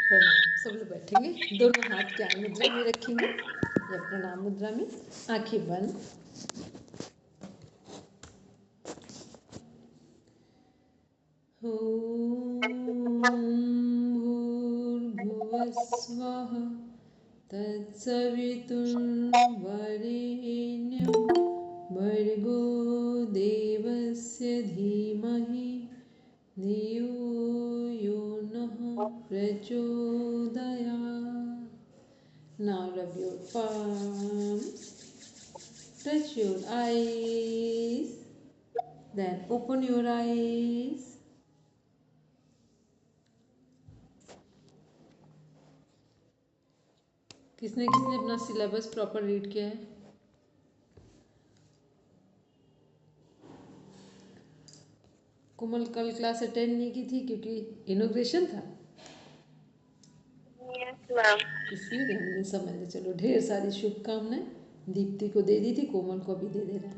प्रणाम। सब लोग बैठेंगे, दोनों हाथ ज्ञान मुद्रा में रखेंगे या प्रणाम मुद्रा में, आंखें बंद। भूर्भुवस्वः तत्सवितुर्वरेण्यं भर्गो देवस्य धीमहि धियो यो नः प्रचोदयात्। Now rub your palms, touch your eyes, then open your eyes. किसने किसने अपना सिलेबस प्रॉपर रीड किया है? कोमल कल क्लास अटेंड नहीं की थी क्योंकि इनॉग्रेशन था। इसलिए हमने समझ, चलो ढेर सारी शुभकामनाएं दीप्ति को दे दी थी, कोमल को भी दे रहे हैं।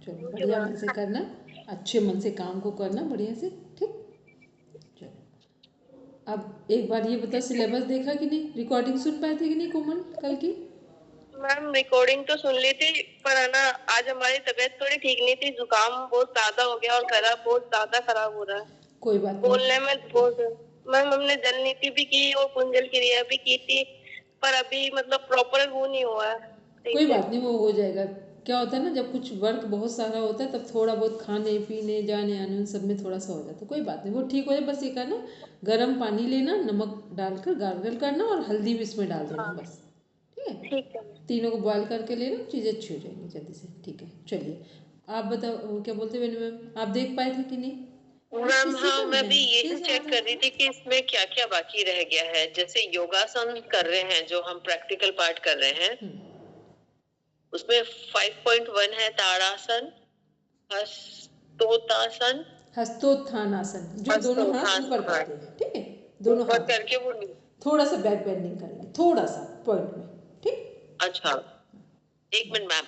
चलो बढ़िया मन से करना, अच्छे मन से काम को करना बढ़िया से, ठीक। चलो अब एक बार ये बता, सिलेबस देखा कि नहीं? रिकॉर्डिंग सुन पाए थे कि नहीं कोमल कल की? मैम रिकॉर्डिंग तो सुन ली थी, पर है ना आज हमारी तबीयत थोड़ी ठीक नहीं थी, जुकाम बहुत ज्यादा हो गया और गला बहुत ज्यादा खराब हो रहा है। कोई बात नहीं, बोलने में बहुत। मैम हमने जल नीति भी की और कुंजल क्रिया भी की थी, पर अभी मतलब प्रॉपर वो नहीं हुआ है। कोई बात नहीं, वो हो जाएगा। क्या होता है ना, जब कुछ वर्क बहुत सारा होता है तब थोड़ा बहुत खाने पीने जाने आने सब में थोड़ा सा हो जाता है। कोई बात नहीं, वो ठीक हो जाए। बस ये करना, गर्म पानी लेना, नमक डालकर गार्गल करना और हल्दी भी इसमें डाल देना, बस। ठीक है, तीनों को बॉयल करके लेना, चीज़ें अच्छी हो जाएंगी जल्दी से। ठीक है, चलिए आप बताओ क्या बोलते हैं मैम, आप देख पाए थे कि नहीं? मैम हाँ, मैं भी यही चेक कर रही थी कि इसमें क्या क्या बाकी रह गया है। जैसे योगासन कर रहे हैं जो हम प्रैक्टिकल पार्ट कर रहे हैं, उसमें 5.1 है ताड़ासन, हस्तोत्थानासन, हस्तोत्थानासन, जो दोनों हाथ ऊपर करते हैं, ठीक है, दोनों हाथ करके वो थोड़ा सा बैक बेंडिंग करेंगे, थोड़ा सा पॉइंट में, ठीक। अच्छा, एक मिनट मैम,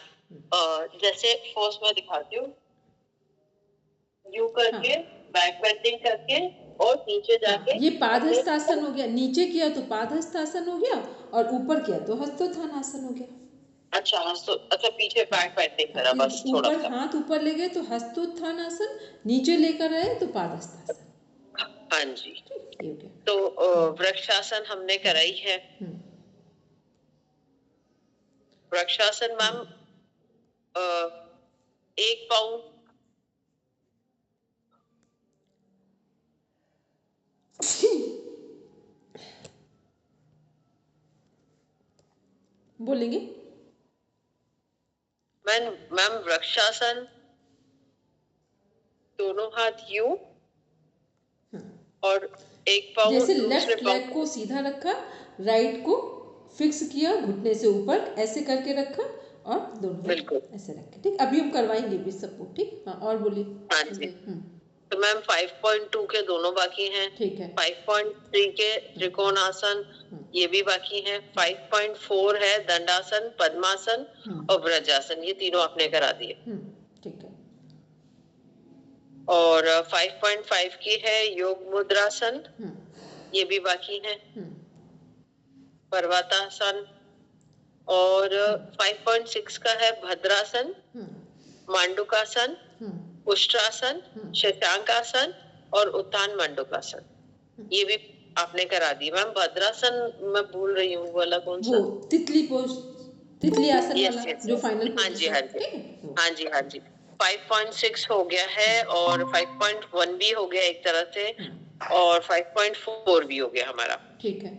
जैसे फर्स्ट मैं दिखाती हूँ, यू करके बैक बेंडिंग करके और नीचे जाके, ये पादहस्तासन हो गया। नीचे किया तो पादहस्तासन हो गया और ऊपर किया तो हस्तोत्थानासन हो गया। अच्छा अच्छा, पीछे बैक बेंडिंग करा बस थोड़ा ऊपर सा। हाथ ऊपर ले गए तो हस्तोत्थानासन, नीचे लेकर आए तो पादहस्तासन। हाँ जी, तो वृक्षासन हमने कराई है। वृक्षासन मैम 1 पाउंड बोलेंगे मैम वृक्षासन, दोनों हाथ यू और 1 पाउंड, जैसे लेफ्ट लेग को सीधा रखा, राइट को फिक्स किया, घुटने से ऊपर ऐसे करके रखा और दोनों बिल्कुल ऐसे रखे, ठीक। अभी हम करवाएंगे भी सबको, ठीक। हाँ और बोलिए। हाँ जी, तो मैम 5.2 के दोनों बाकी हैं, ठीक है। 5.3 के त्रिकोणासन ये भी बाकी हैं, 5.4 है दंडासन, पद्मासन और वज्रासन, ये तीनों आपने करा दिए, ठीक है। और 5.5 की है योग मुद्रासन, ये भी बाकी है, पर्वतासन, और 5.6 का है भद्रासन, मांडुकासन, उष्ट्रासन, शशांकासन और उत्थान मंडुकासन, ये भी आपने करा दी। मैम भद्रासन मैं भूल रही हूँ, वाला कौन सा? तितली पोज, तितली आसन वाला, जो फाइनल। हाँ जी हाँ जी हाँ जी हाँ जी। 5.6 हो गया है और 5.1 भी हो गया एक तरह से, और 5.4 भी हो गया हमारा, ठीक है।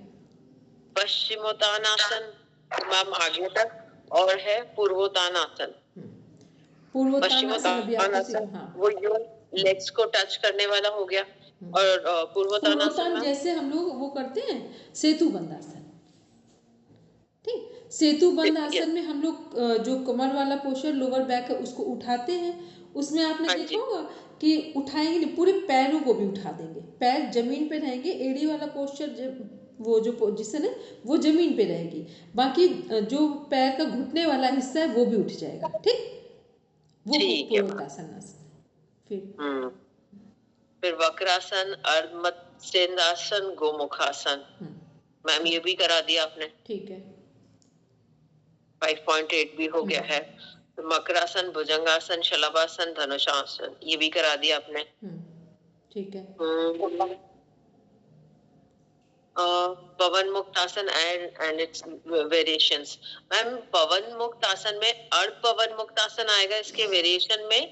पश्चिमोत्तानासन मैम आगे तक, और है पूर्वोत्तानासन। पश्चिमोत्तानासन वो योग लेग्स को टच करने वाला हो गया, और पूर्वोत्तानासन जैसे हम लोग वो करते हैं सेतु बंधासन, ठीक। सेतु बंधासन में हम लोग जो कमर वाला पोस्चर लोअर बैक है उसको उठाते हैं, उसमें आपने देखा होगा कि उठाएंगे नहीं, पूरे पैरों को भी उठा देंगे, पैर जमीन पे रहेंगे, एड़ी वाला पोस्चर वो जो पोजीशन है वो जमीन पे रहेगी, बाकी जो पैर का घुटने वाला हिस्सा है वो भी उठ जाएगा, ठीक। वो पूर्वोत्तानासन। फिर फिर वक्रासन, अर्ध मत्स्येंद्रासन, गोमुखासन। मैम ये भी करा दिया आपने। ठीक है। 5.8 भी हो गया है। तो मकरासन, भुजंगासन, शलभासन, धनुषासन ये भी करा दिया आपने। ठीक है। पवन मुक्त आसन एंड इट्स वेरिएशंस। मैम पवन मुक्त आसन में अर्ध पवन मुक्त आसन आएगा, इसके वेरिएशन में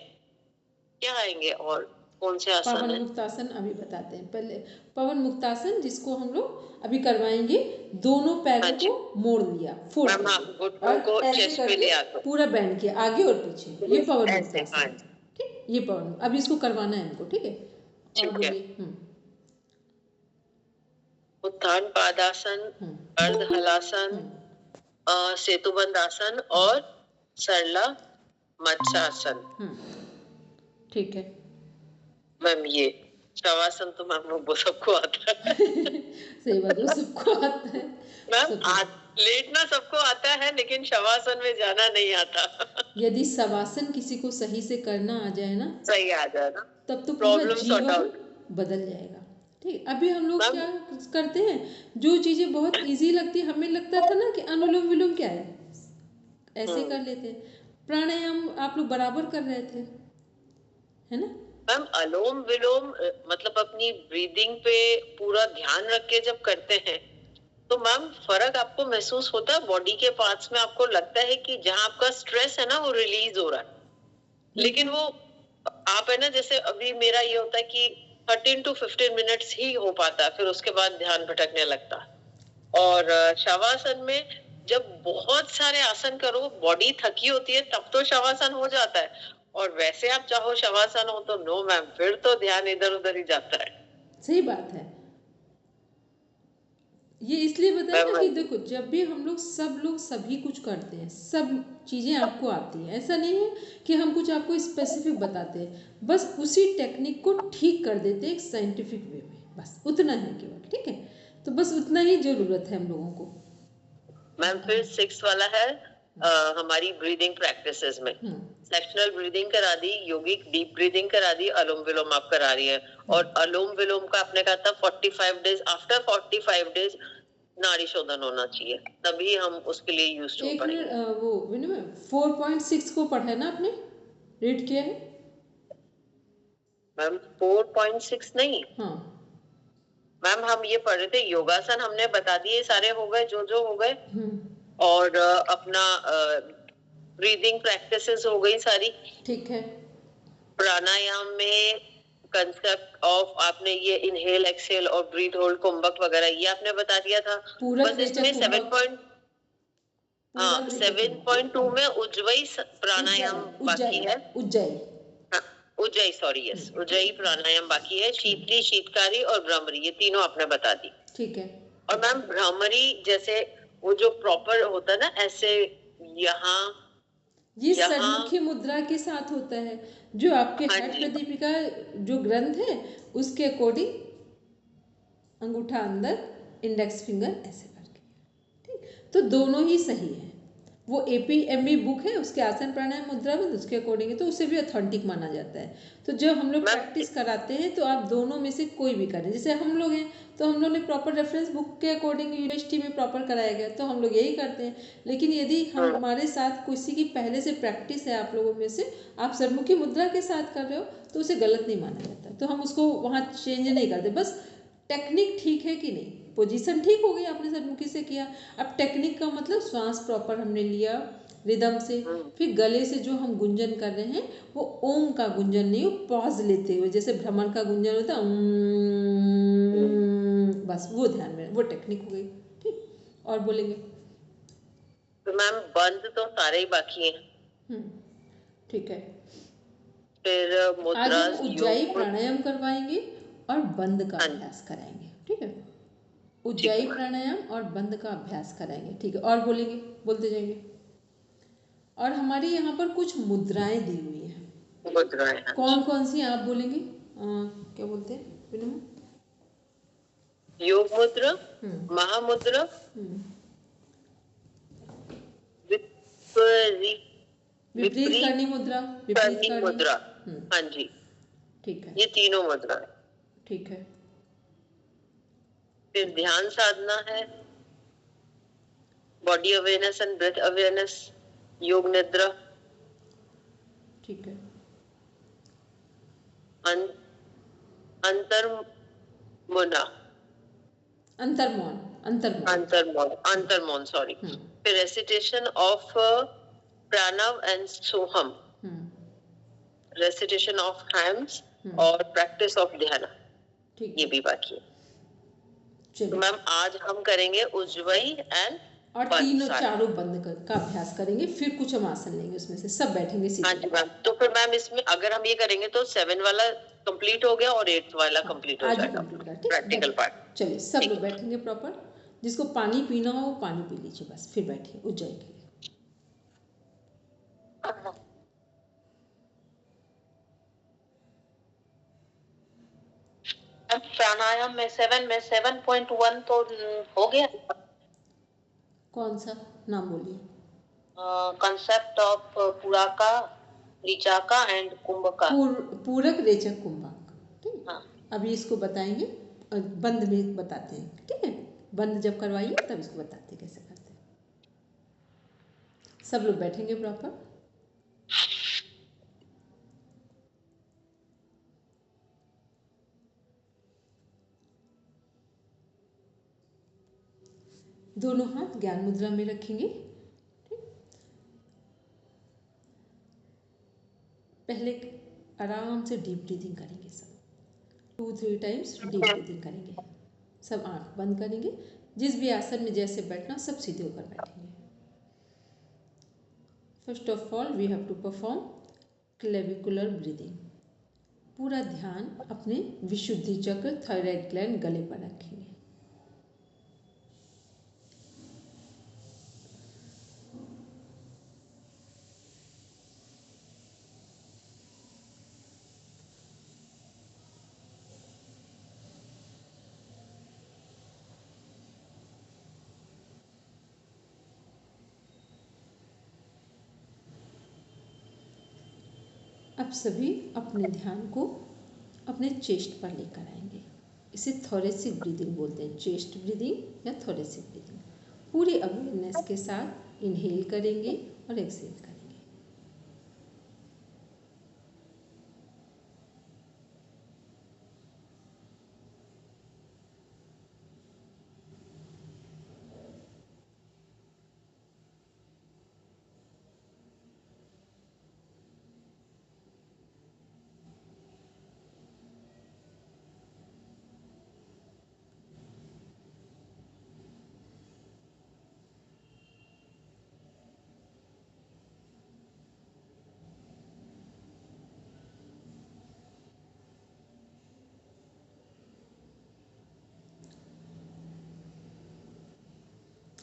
क्या आएंगे और कौन से आसन पवन है? मुक्तासन अभी बताते हैं। पहले पवन मुक्तासन जिसको हम लोग अभी करवाएंगे, दोनों पैरों को मोड़ लिया, फोल्ड और ऐसे करके पूरा बैंड किया आगे और पीछे, ये पवन मुक्तासन। ठीक, ये पवन, अभी इसको करवाना है हमको। ठीक है, और बोलिए। उत्थान पादासन, अर्ध हलासन, सेतुबंध आसन और सरला मत्स्यासन। ठीक है मैम ये शवासन तो मैम वो सबको आता है। सही बात, वो सबको आता है मैम। लेटना सबको आता है लेकिन शवासन में जाना नहीं आता। यदि शवासन किसी को सही से करना आ जाए ना, सही आ जाए ना, तब तो पूरा जीवन बदल जाएगा। ठीक, अभी हम लोग क्या करते हैं, जो चीजें बहुत इजी लगती है, हमें लगता था ना कि अनुलोम विलोम क्या है, ऐसे कर लेते हैं। प्राणायाम आप लोग बराबर कर रहे थे, है ना मैम? अलोम विलोम मतलब अपनी ब्रीदिंग पे पूरा ध्यान रख के जब करते हैं तो मैम फर्क आपको महसूस होता है बॉडी के पार्ट्स में? आपको लगता है कि जहाँ आपका स्ट्रेस है ना वो रिलीज हो रहा है, लेकिन वो आप है ना, जैसे अभी मेरा ये होता है कि 13 to 15 मिनट्स ही हो पाता है, फिर उसके बाद ध्यान भटकने लगता है। और शवासन में जब बहुत सारे आसन करो, बॉडी थकी होती है, तब तो शवासन हो जाता है। और वैसे आप चाहो शवासन हो तो नो मैम, फिर तो ध्यान इधर उधर ही जाता है। सही बात है। ये इसलिए बताया ना कि देखो, जब भी हम लोग सब लोग सभी कुछ करते हैं, सब चीज़ें आपको आती हैं, ऐसा नहीं है कि हम कुछ आपको स्पेसिफिक बताते हैं, बस उसी टेक्निक को ठीक कर देते हैं एक साइंटिफिक वे में, बस उतना है केवल। ठीक है, तो बस उतना ही जरूरत है हम लोगों को। मैम फिर 6 वाला है हमारी ब्रीदिंग प्रैक्टिसेस में। सेक्शनल ब्रीदिंग करा दी, योगिक डीप ब्रीदिंग करा दी, अनुलोम विलोम आप करा रही है। और अनुलोम विलोम का आपने कहा था 45 डेज, आफ्टर 45 डेज नाड़ी शोधन होना चाहिए, तभी हम उसके लिए यूज टू पढ़ेंगे। वो 4.6 को पढ़ा है ना आपने, रीड किया है? मैम 4.6 नहीं, हाँ मैम हम ये पढ़ रहे थे योगासन, हमने बता दिए सारे हो गए जो हो गए। और अपना ब्रीदिंग प्रैक्टिसेस हो गई सारी। ठीक है। प्राणायाम में कंसेप्ट ऑफ आपने ये इनहेल एक्सहेल और ब्रीथ होल्ड कुंभक वगैरह ये आपने बता दिया था। बस इसमें 7.2 में उज्जयी प्राणायाम बाकी है। उज्जयी सॉरी यस, उज्जयी प्राणायाम बाकी है। शीतली, शीतकारी और भ्रामरी ये तीनों आपने बता दी। ठीक है। और मैम भ्रामरी जैसे वो जो प्रॉपर होता है ना, ऐसे यहाँ ये षडमुखी मुद्रा के साथ होता है, जो आपके हठ प्रदीपिका जो ग्रंथ है उसके अकॉर्डिंग अंगूठा अंदर, इंडेक्स फिंगर ऐसे करके। ठीक, तो दोनों ही सही है। वो APME बुक है, उसके आसन प्राणायाम मुद्रा में उसके अकॉर्डिंग है, तो उसे भी ऑथेंटिक माना जाता है। तो जब हम लोग प्रैक्टिस कराते हैं तो आप दोनों में से कोई भी करें। जैसे हम लोग हैं तो हम लोग ने प्रॉपर रेफरेंस बुक के अकॉर्डिंग यूनिवर्सिटी में प्रॉपर कराया गया, तो हम लोग यही करते हैं। लेकिन यदि हमारे साथ किसी की पहले से प्रैक्टिस है, आप लोगों में से आप षडमुखी मुद्रा के साथ कर रहे हो, तो उसे गलत नहीं माना जाता, तो हम उसको वहाँ चेंज नहीं करते। बस टेक्निक ठीक है कि नहीं, पोजीशन ठीक हो गई, आपने षडमुखी से किया। अब टेक्निक का मतलब श्वास प्रॉपर हमने लिया रिदम से, फिर गले से जो हम गुंजन कर रहे हैं वो ओम का गुंजन नहीं, वो पॉज लेते हुए, जैसे भ्रमण का गुंजन होता है, बस वो ध्यान में, वो टेक्निक हो गई। ठीक, और बोलेंगे? तो मैम बंद तो सारे ही बाकी हैं। ठीक है। फिर मुद्रा, आज हम उज्जयी प्राणायाम करवाएंगे और बंद का अभ्यास कराएंगे। ठीक है, उज्जयी प्राणायाम और बंद का अभ्यास कराएंगे। ठीक है, और बोलेंगे, बोलते जाएंगे। और हमारी यहाँ पर कुछ मुद्राएं दी हुई हैं। मुद्राएं कौन कौन सी आप बोलेंगे? क्या बोलते हैं? योग मुद्रा, महामुद्रा, विपरीत करनी मुद्रा, विपरीत मुद्रा। हाँ जी, ठीक है, ये तीनों मुद्रा। ठीक है। फिर ध्यान साधना है, body awareness and breath awareness, yoga nidra, ठीक है। अंतर्मुना, अंतर्मौन, अंतर्मौन सॉरी। फिर recitation of Pranav and Soham, recitation of hymns और प्रैक्टिस ऑफ ध्यान, ये भी बाकी है। तो मैम आज हम करेंगे उज्जवई एंड और तीनों चारों बंद का अभ्यास करेंगे, फिर कुछ हम आसन लेंगे उसमें से, सब बैठेंगे सीधे। हाँ जी मैम। तो फिर मैम इसमें अगर हम ये करेंगे तो 7 वाला कंप्लीट हो गया और 8 वाला कंप्लीट हो जाएगा, प्रैक्टिकल पार्ट। चलिए सब लोग बैठेंगे प्रॉपर, जिसको पानी पीना हो वो पानी पी लीजिए, बस फिर बैठिए उज्जवई के लिए। प्राणायाम में 7.1 तो हो गया। कौन सा नाम बोलिए? कंसेप्ट ऑफ पुराका, ऋचाका एंड कुंभका। पूरक, रेचक, कुंभक। ठीक। हाँ। अभी इसको बताएंगे और बंद में बताते हैं, ठीक है? बंद जब करवाइए तब इसको बताते हैं कैसे करते हैं। सब लोग बैठेंगे प्रॉपर। दोनों हाथ ज्ञान मुद्रा में रखेंगे। पहले आराम से डीप ब्रीदिंग करेंगे, सब 2-3 टाइम्स डीप ब्रीदिंग करेंगे। सब आंख बंद करेंगे, जिस भी आसन में जैसे बैठना सब सीधे होकर बैठेंगे। First of all we have to perform clavicular breathing. पूरा ध्यान अपने विशुद्धि चक्र, थायराइड ग्लैंड, गले पर रखेंगे। अब सभी अपने ध्यान को अपने चेस्ट पर लेकर आएंगे। इसे थोरेसिक ब्रीदिंग बोलते हैं, चेस्ट ब्रीदिंग या थोरेसिक ब्रीदिंग। पूरी अवेयरनेस के साथ इनहेल करेंगे और एक्सहेल करेंगे।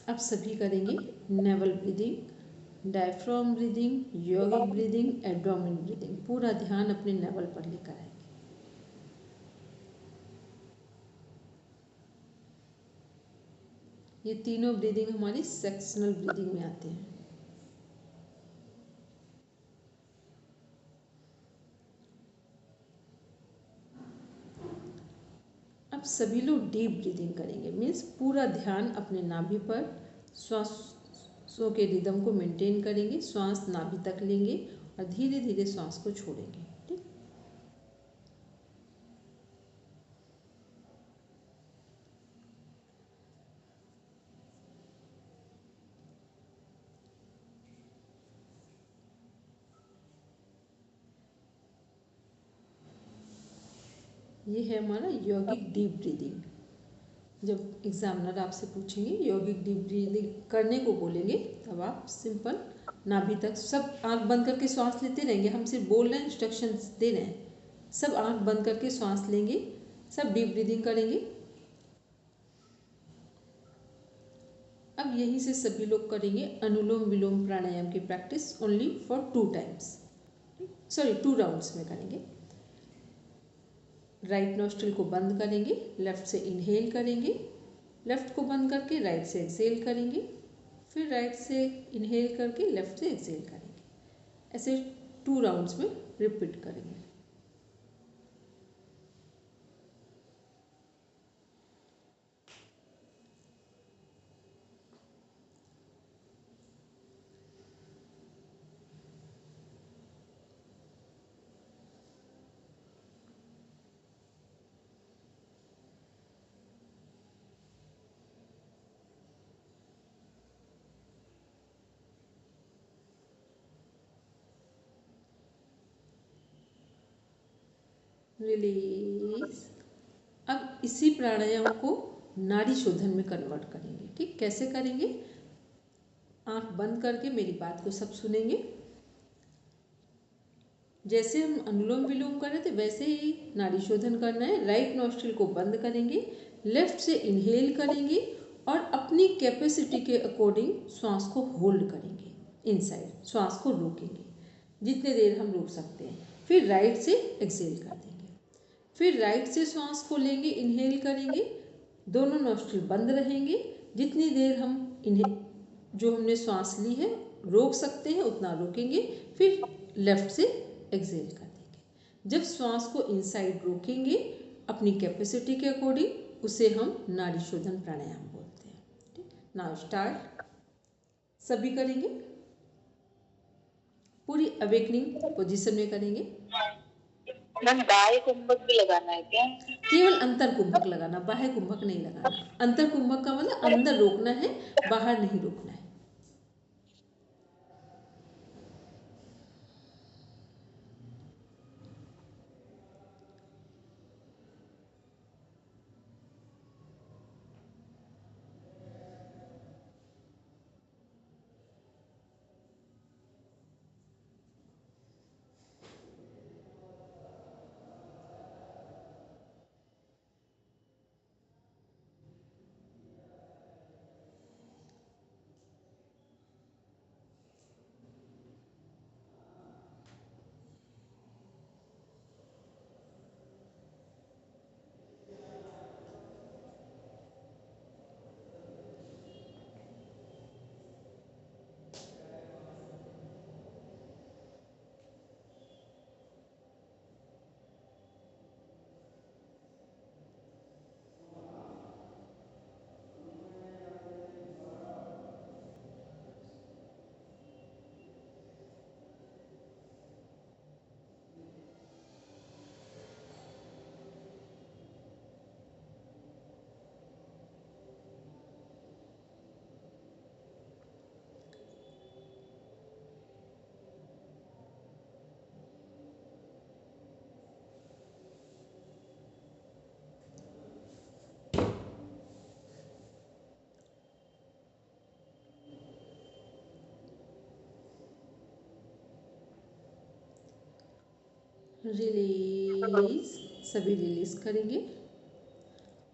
अब सभी करेंगे नेवल ब्रीदिंग, डायफ्राम ब्रीदिंग, योगिक ब्रीदिंग, एब्डोमेन ब्रीदिंग। पूरा ध्यान अपने नेवल पर लेकर आएंगे। ये तीनों ब्रीदिंग हमारी सेक्शनल ब्रीदिंग में आते हैं। अब सभी लोग डीप ब्रीदिंग करेंगे, मीन्स पूरा ध्यान अपने नाभि पर, श्वासों के रिदम को मेंटेन करेंगे। श्वास नाभि तक लेंगे और धीरे धीरे श्वास को छोड़ेंगे। ठीक। ये है हमारा यौगिक डीप ब्रीदिंग। जब एग्जामिनर आपसे पूछेंगे यौगिक डीप ब्रीदिंग करने को बोलेंगे, तब आप सिंपल नाभि तक, सब आंख बंद करके श्वास लेते रहेंगे। हम सिर्फ बोल रहे हैं, इंस्ट्रक्शंस दे रहे हैं। सब आंख बंद करके श्वास लेंगे, सब डीप ब्रीदिंग करेंगे। अब यहीं से सभी लोग करेंगे अनुलोम विलोम प्राणायाम की practice only for 2 times, sorry 2 rounds में करेंगे। राइट नोस्ट्रिल को बंद करेंगे, लेफ्ट से इनहेल करेंगे, लेफ्ट को बंद करके राइट से एक्सहेल करेंगे, फिर राइट से इनहेल करके लेफ्ट से एक्सहेल करेंगे। ऐसे 2 राउंड्स में रिपीट करेंगे। रिलीज। अब इसी प्राणायाम को नाड़ी शोधन में कन्वर्ट करेंगे। ठीक, कैसे करेंगे? आंख बंद करके मेरी बात को सब सुनेंगे। जैसे हम अनुलोम विलोम कर रहे थे वैसे ही नाड़ी शोधन करना है। राइट नॉस्ट्रिल को बंद करेंगे, लेफ्ट से इनहेल करेंगे और अपनी कैपेसिटी के अकॉर्डिंग श्वास को होल्ड करेंगे। इनसाइड श्वास को रोकेंगे जितने देर हम रोक सकते हैं। फिर राइट से एक्सेल कर देंगे। फिर राइट से श्वास को लेंगे, इनहेल करेंगे, दोनों नॉस्ट्रिल बंद रहेंगे। जितनी देर हम इन्हें जो हमने श्वास ली है रोक सकते हैं उतना रोकेंगे। फिर लेफ्ट से एक्सेल कर देंगे। जब श्वास को इनसाइड रोकेंगे अपनी कैपेसिटी के अकॉर्डिंग, उसे हम नाड़ी शोधन प्राणायाम बोलते हैं। ठीक, नाउ स्टार्ट। सभी करेंगे, पूरी अवेकनिंग पोजीशन में करेंगे। मैम बाह्य कुंभक भी लगाना है क्या? केवल अंतर कुंभक लगाना, बाह्य कुंभक नहीं लगाना। अंतर कुंभक का मतलब अंदर रोकना है, बाहर नहीं रोकना है। रिलीज, सभी रिलीज करेंगे।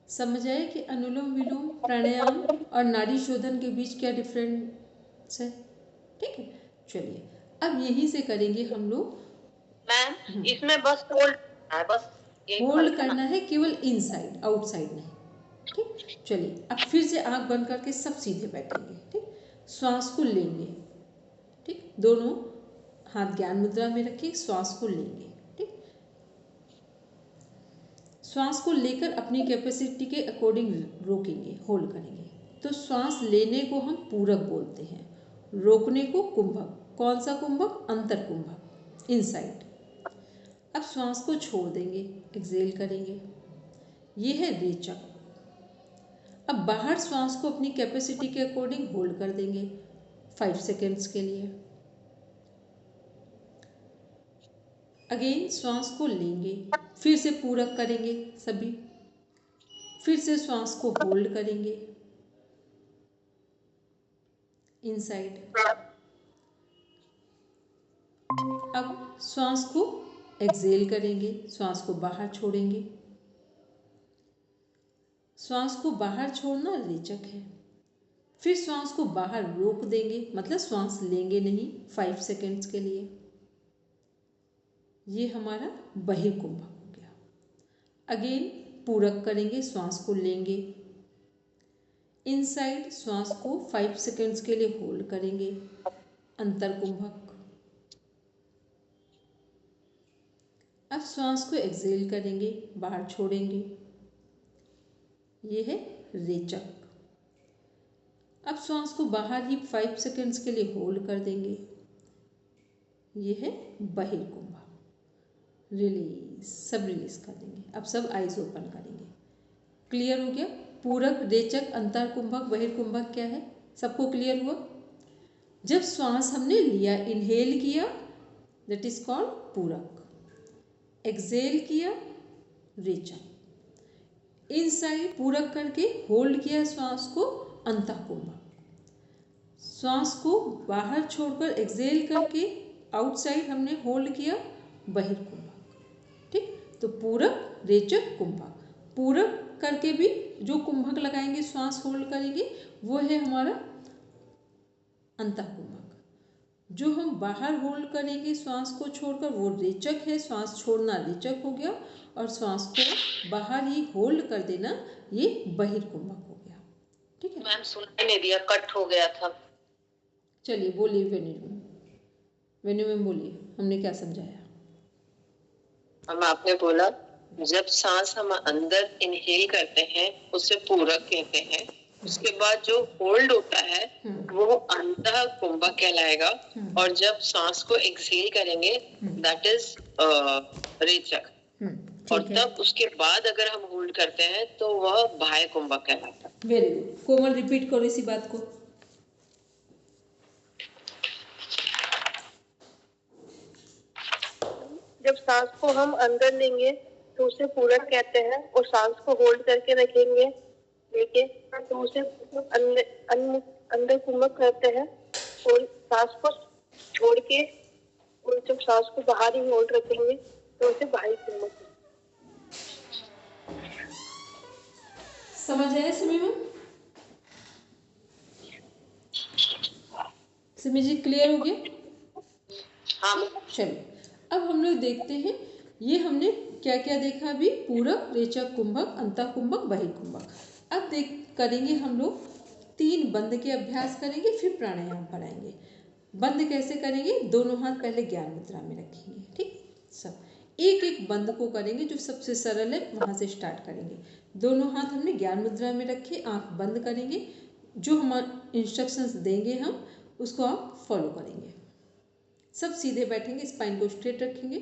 समझ आए कि अनुलोम विलोम प्राणायाम और नाड़ी शोधन के बीच क्या डिफरेंस है? ठीक है, चलिए अब यहीं से करेंगे हम लोग। मैम इसमें बस होल्ड है, बस होल्ड करना है, केवल इनसाइड, आउटसाइड नहीं। ठीक, चलिए अब फिर से आंख बंद करके सब सीधे बैठेंगे। ठीक, श्वास को लेंगे। ठीक, दोनों हाथ ज्ञान मुद्रा में रखिए, श्वास को लेंगे। ठीक, श्वास को लेकर अपनी कैपेसिटी के अकॉर्डिंग रोकेंगे, होल्ड करेंगे। तो श्वास लेने को हम पूरक बोलते हैं, रोकने को कुंभक। कौन सा कुंभक? अंतर कुंभक, इनसाइड। अब श्वास को छोड़ देंगे, एक्सेल करेंगे। ये है रेचक। अब बाहर श्वास को अपनी कैपेसिटी के अकॉर्डिंग होल्ड कर देंगे 5 सेकेंड्स के लिए। अगेन श्वास को लेंगे, फिर से पूरक करेंगे सभी, फिर से श्वास को होल्ड करेंगे इनसाइड। अब श्वास को एक्सेल करेंगे, श्वास को बाहर छोड़ेंगे। श्वास को बाहर छोड़ना रेचक है। फिर श्वास को बाहर रोक देंगे, मतलब श्वास लेंगे नहीं 5 सेकेंड्स के लिए। ये हमारा बहिर्कुंभक हो गया। अगेन पूरक करेंगे, श्वास को लेंगे इनसाइड, श्वास को 5 सेकेंड्स के लिए होल्ड करेंगे, अंतर कुंभक। अब श्वास को एक्सेल करेंगे, बाहर छोड़ेंगे, ये है रेचक। अब श्वास को बाहर ही 5 सेकेंड्स के लिए होल्ड कर देंगे, ये है बहिर्कुंभक। रिलीज, सब रिलीज कर देंगे। अब सब आइज ओपन करेंगे। क्लियर हो गया? पूरक, रेचक, अंतर कुंभक, बहिर्कुंभक क्या है? सबको क्लियर हुआ? जब श्वास हमने लिया, इनहेल किया, दैट इज कॉल्ड पूरक। एक्सेल किया, रेचक। इनसाइड पूरक करके होल्ड किया श्वास को, अंतःकुंभक। श्वास को बाहर छोड़कर एक्सेल करके आउटसाइड हमने होल्ड किया, बहिर्कुंभक। ठीक, तो पूरक, रेचक, कुंभक। पूरक करके भी जो कुंभक लगाएंगे, श्वास होल्ड करेंगे, वो है हमारा अंतःकुंभक। जो हम बाहर होल्ड करेंगे श्वास को छोड़कर, वो रेचक है, श्वास छोड़ना रेचक हो गया, और श्वास को बाहर ही होल्ड कर देना ये बहिर्कुंभक हो गया। ठीक है मैम, सुनाई नहीं दिया, कट हो गया था। चलिए बोलिए वेन्यू मैम बोलिए, हमने क्या समझाया? हम आपने बोला जब सांस हम अंदर इनहेल करते हैं उसे पूरक कहते हैं, उसके बाद जो होल्ड होता है वो अंतः कुंभक कहलाएगा, और जब सांस को एक्सहेल करेंगे दैट इज रेचक, और तब उसके बाद अगर हम होल्ड करते हैं तो वह बाह्य कुंभक कहलाता है। Very good. कोमल रिपीट करो इसी बात को। जब सांस को हम अंदर लेंगे तो उसे पूरक कहते हैं, और सांस को होल्ड करके रखेंगे लेके तो उसे अंदर कुंभक कहते हैं, और सांस को छोड़ के और जब सांस को बाहर ही होल्ड रखेंगे तो उसे बाह्य कुंभक। समझ आया सिमी मैम? सिमी जी क्लियर हो गया? हाँ। चलिए अब हम लोग देखते हैं, ये हमने क्या क्या देखा अभी, पूरक, रेचक, कुंभक, अंतःकुंभक, बहिर्कुंभक। अब करेंगे हम लोग 3 बंद के अभ्यास करेंगे, फिर प्राणायाम पर आएंगे। बंद कैसे करेंगे? दोनों हाथ पहले ज्ञान मुद्रा में रखेंगे। ठीक, सब एक एक बंद को करेंगे, जो सबसे सरल है वहाँ से स्टार्ट करेंगे। दोनों हाथ हमने ज्ञान मुद्रा में रखे, आँख बंद करेंगे, जो हमारे इंस्ट्रक्शंस देंगे हम उसको आप फॉलो करेंगे। सब सीधे बैठेंगे, स्पाइन को स्ट्रेट रखेंगे।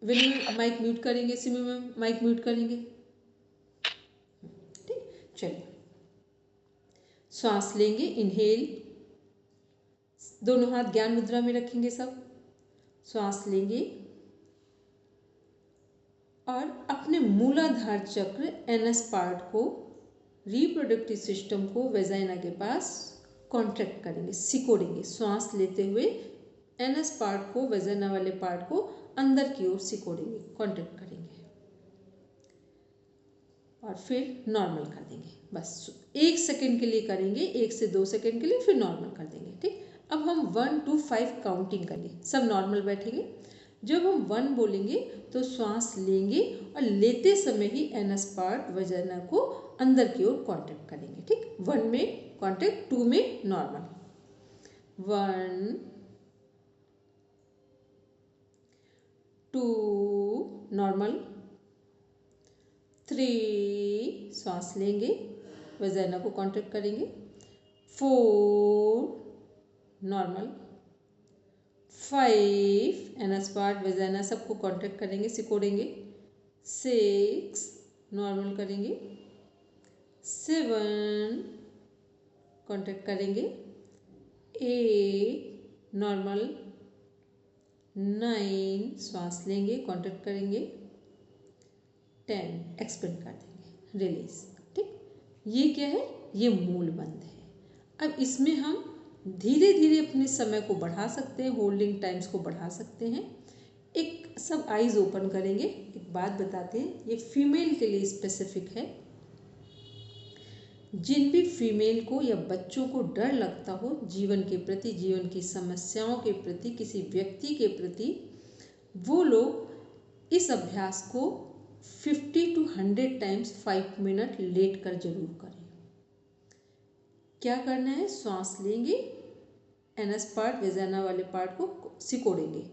विनू माइक म्यूट करेंगे, सिमी मैम माइक म्यूट करेंगे। ठीक, चलिए श्वास लेंगे, इनहेल, दोनों हाथ ज्ञान मुद्रा में रखेंगे सब। श्वास लेंगे और अपने मूलाधार चक्र एनएस पार्ट को, रिप्रोडक्टिव सिस्टम को वेजाइना के पास कॉन्ट्रैक्ट करेंगे, सिकोड़ेंगे। श्वास लेते हुए एनएस पार्ट को, वेजाइना वाले पार्ट को अंदर की ओर सिकोड़ेंगे, कॉन्ट्रैक्ट करेंगे, और फिर नॉर्मल कर देंगे। बस 1 सेकेंड के लिए करेंगे, 1 से 2 सेकेंड के लिए, फिर नॉर्मल कर देंगे। ठीक, अब हम 1 to 5 काउंटिंग करेंगे, सब नॉर्मल बैठेंगे। जब हम 1 बोलेंगे तो श्वास लेंगे और लेते समय ही एनएस पार्ट, वेजाइना को अंदर की ओर कॉन्ट्रैक्ट करेंगे। ठीक, 1 में कॉन्ट्रैक्ट, 2 में नॉर्मल। 1 2 नॉर्मल, 3 श्वास लेंगे, वेजाइना को कॉन्ट्रैक्ट करेंगे, 4 नॉर्मल, 5 एनएस पार्ट, वेजाइना सबको कॉन्ट्रैक्ट करेंगे, सिकोड़ेंगे, 6 नॉर्मल करेंगे, 7 कॉन्ट्रैक्ट करेंगे, 8 नॉर्मल, 9 श्वास लेंगे, कॉन्ट्रैक्ट करेंगे, 10 एक्सपेंड कर देंगे, रिलीज। ठीक, ये क्या है? ये मूल बंद है। अब इसमें हम धीरे धीरे अपने समय को बढ़ा सकते हैं, होल्डिंग टाइम्स को बढ़ा सकते हैं। एक सब आइज ओपन करेंगे। एक बात बताते हैं, ये फीमेल के लिए स्पेसिफिक है। जिन भी फीमेल को या बच्चों को डर लगता हो जीवन के प्रति, जीवन की समस्याओं के प्रति, किसी व्यक्ति के प्रति, वो लोग इस अभ्यास को 50 to 100 टाइम्स 5 मिनट लेट कर जरूर करें। क्या करना है? श्वास लेंगे, एनएस पार्ट, वेजाइना वाले पार्ट को सिकोड़ेंगे,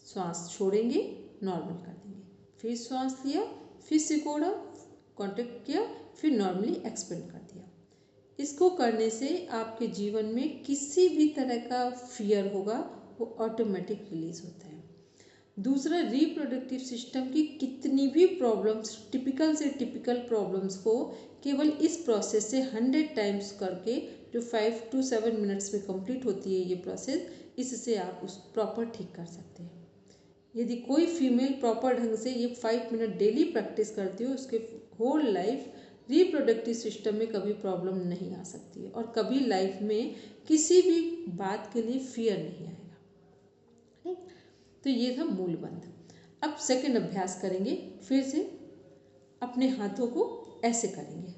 श्वास छोड़ेंगे, नॉर्मल कर देंगे, फिर श्वास लिया, फिर सिकोड़ा, कॉन्ट्रैक्ट किया, फिर नॉर्मली एक्सपेंड कर दिया। इसको करने से आपके जीवन में किसी भी तरह का फियर होगा वो ऑटोमेटिक रिलीज होता है। दूसरा, रिप्रोडक्टिव सिस्टम की कितनी भी प्रॉब्लम्स, टिपिकल से टिपिकल प्रॉब्लम्स को केवल इस प्रोसेस से 100 टाइम्स करके, जो 5 to 7 मिनट्स में कंप्लीट होती है ये प्रोसेस, इससे आप उस प्रॉपर ठीक कर सकते हैं। यदि कोई फीमेल प्रॉपर ढंग से ये 5 मिनट डेली प्रैक्टिस करती हो, उसके होल लाइफ रिप्रोडक्टिव सिस्टम में कभी प्रॉब्लम नहीं आ सकती है और कभी लाइफ में किसी भी बात के लिए फियर नहीं आएगा। ठीक, तो ये था मूल बंध। अब सेकंड अभ्यास करेंगे। फिर से अपने हाथों को ऐसे करेंगे,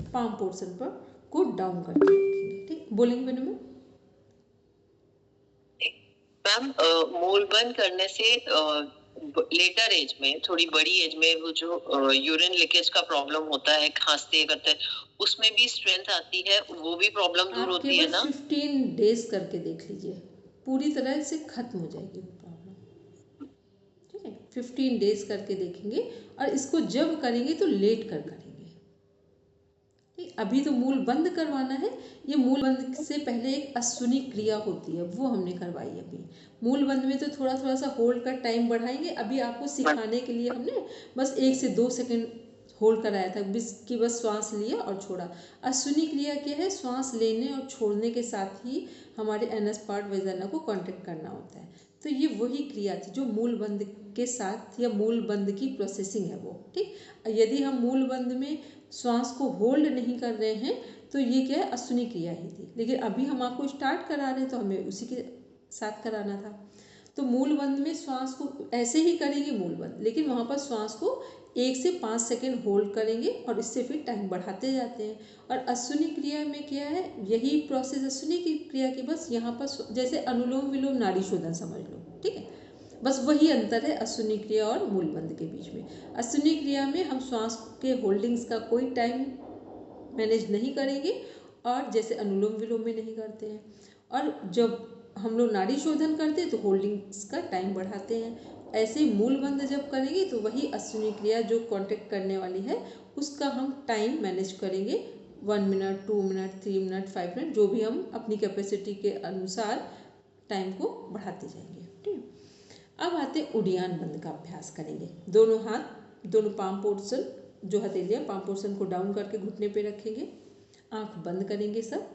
पाम पोर्शन पर को डाउन करके रखेंगे। ठीक, बोलेंगे मैंने मैम मूल बंद करने से लेटर एज में, थोड़ी बड़ी एज में, वो जो यूरिन लीकेज का प्रॉब्लम होता है, खांसते करते हैं, उसमें भी स्ट्रेंथ आती है, वो भी प्रॉब्लम दूर होती है ना? 15 डेज करके देख लीजिए, पूरी तरह से खत्म हो जाएगी वो प्रॉब्लम। ठीक है, 15 डेज करके देखेंगे और इसको जब करेंगे तो लेट कर करेंगे। ठीक, अभी तो मूल बंद करवाना है। ये मूल बंद से पहले एक अश्विनी क्रिया होती है, वो हमने करवाई अभी। मूल बंद में तो थोड़ा थोड़ा सा होल्ड का टाइम बढ़ाएंगे। अभी आपको सिखाने के लिए हमने बस 1 से 2 सेकंड होल्ड कराया था, बस श्वास लिया और छोड़ा। अश्विनी क्रिया क्या है? श्वास लेने और छोड़ने के साथ ही हमारे एनस पार्ट वेजाना को कॉन्ट्रैक्ट करना होता है। तो ये वही क्रिया थी जो मूल बंद के साथ या मूल बंद की प्रोसेसिंग है वो। ठीक, यदि हम मूल बंद में श्वास को होल्ड नहीं कर रहे हैं तो ये क्या है? अश्विनी क्रिया ही थी। लेकिन अभी हम आपको स्टार्ट करा रहे हैं तो हमें उसी के साथ कराना था। तो मूल बंद में श्वास को ऐसे ही करेंगे मूल बंद, लेकिन वहाँ पर श्वास को 1 से 5 सेकंड होल्ड करेंगे और इससे फिर टाइम बढ़ाते जाते हैं। और अश्विनी क्रिया में क्या है? यही प्रोसेस अश्विनी की क्रिया की, बस यहाँ पर जैसे अनुलोम विलोम नाड़ी शोधन समझ लो। ठीक है, बस वही अंतर है अश्विनी क्रिया और मूल बंद के बीच में। अश्विनी क्रिया में हम श्वास के होल्डिंग्स का कोई टाइम मैनेज नहीं करेंगे और जैसे अनुलोम विलोम में नहीं करते हैं। और जब हम लोग नाड़ी शोधन करते हैं तो होल्डिंग्स का टाइम बढ़ाते हैं। ऐसे ही मूल बंद जब करेंगे तो वही अश्विनी क्रिया जो कॉन्ट्रैक्ट करने वाली है उसका हम टाइम मैनेज करेंगे, 1 मिनट, 2 मिनट, 3 मिनट, 5 मिनट, जो भी हम अपनी कैपेसिटी के अनुसार टाइम को बढ़ाते जाएंगे। ठीक, अब आते उड़ियान बंद का अभ्यास करेंगे। दोनों हाथ, दोनों पाम पोर्शन, जो हथेलियाँ पाम पोर्शन को डाउन करके घुटने पे रखेंगे, आंख बंद करेंगे। सब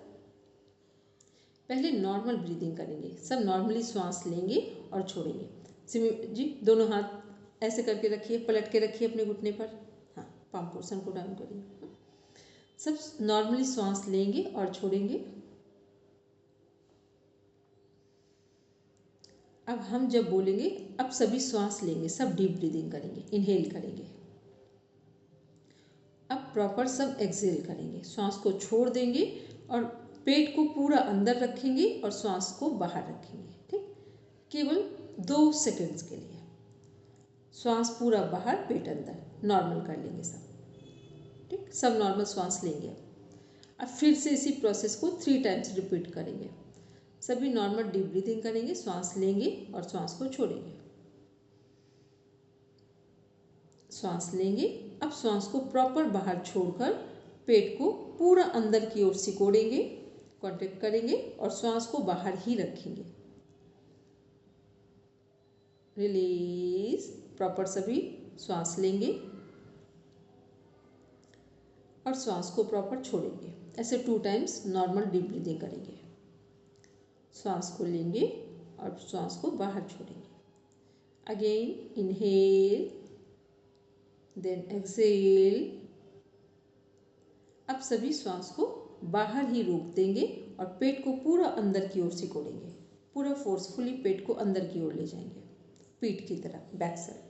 पहले नॉर्मल ब्रीदिंग करेंगे, सब नॉर्मली श्वास लेंगे और छोड़ेंगे। सिमी जी, दोनों हाथ ऐसे करके रखिए, पलट के रखिए अपने घुटने पर। हाँ, पाम पोर्शन को डाउन करिए। सब नॉर्मली श्वास लेंगे और छोड़ेंगे। अब हम जब बोलेंगे, अब सभी श्वास लेंगे, सब डीप ब्रीदिंग करेंगे, इनहेल करेंगे। अब प्रॉपर सब एक्सहेल करेंगे, श्वास को छोड़ देंगे और पेट को पूरा अंदर रखेंगे और श्वास को बाहर रखेंगे। ठीक, केवल 2 सेकंड्स के लिए श्वास पूरा बाहर, पेट अंदर, नॉर्मल कर लेंगे सब। ठीक, सब नॉर्मल श्वास लेंगे। अब फिर से इसी प्रोसेस को 3 टाइम्स रिपीट करेंगे। सभी नॉर्मल डीप ब्रीदिंग करेंगे, श्वास लेंगे और श्वास को छोड़ेंगे। श्वास लेंगे, अब श्वास को प्रॉपर बाहर छोड़कर पेट को पूरा अंदर की ओर सिकोड़ेंगे, कॉन्ट्रैक्ट करेंगे और श्वास को बाहर ही रखेंगे। रिलीज, प्रॉपर सभी श्वास लेंगे और श्वास को प्रॉपर छोड़ेंगे। ऐसे 2 टाइम्स नॉर्मल डीप ब्रीदिंग करेंगे। श्वास को लेंगे और श्वास को बाहर छोड़ेंगे। Again inhale, then exhale. अब सभी श्वास को बाहर ही रोक देंगे और पेट को पूरा अंदर की ओर सिकोड़ेंगे, पूरा फोर्सफुली पेट को अंदर की ओर ले जाएंगे, पीठ की तरफ, बैक साइड।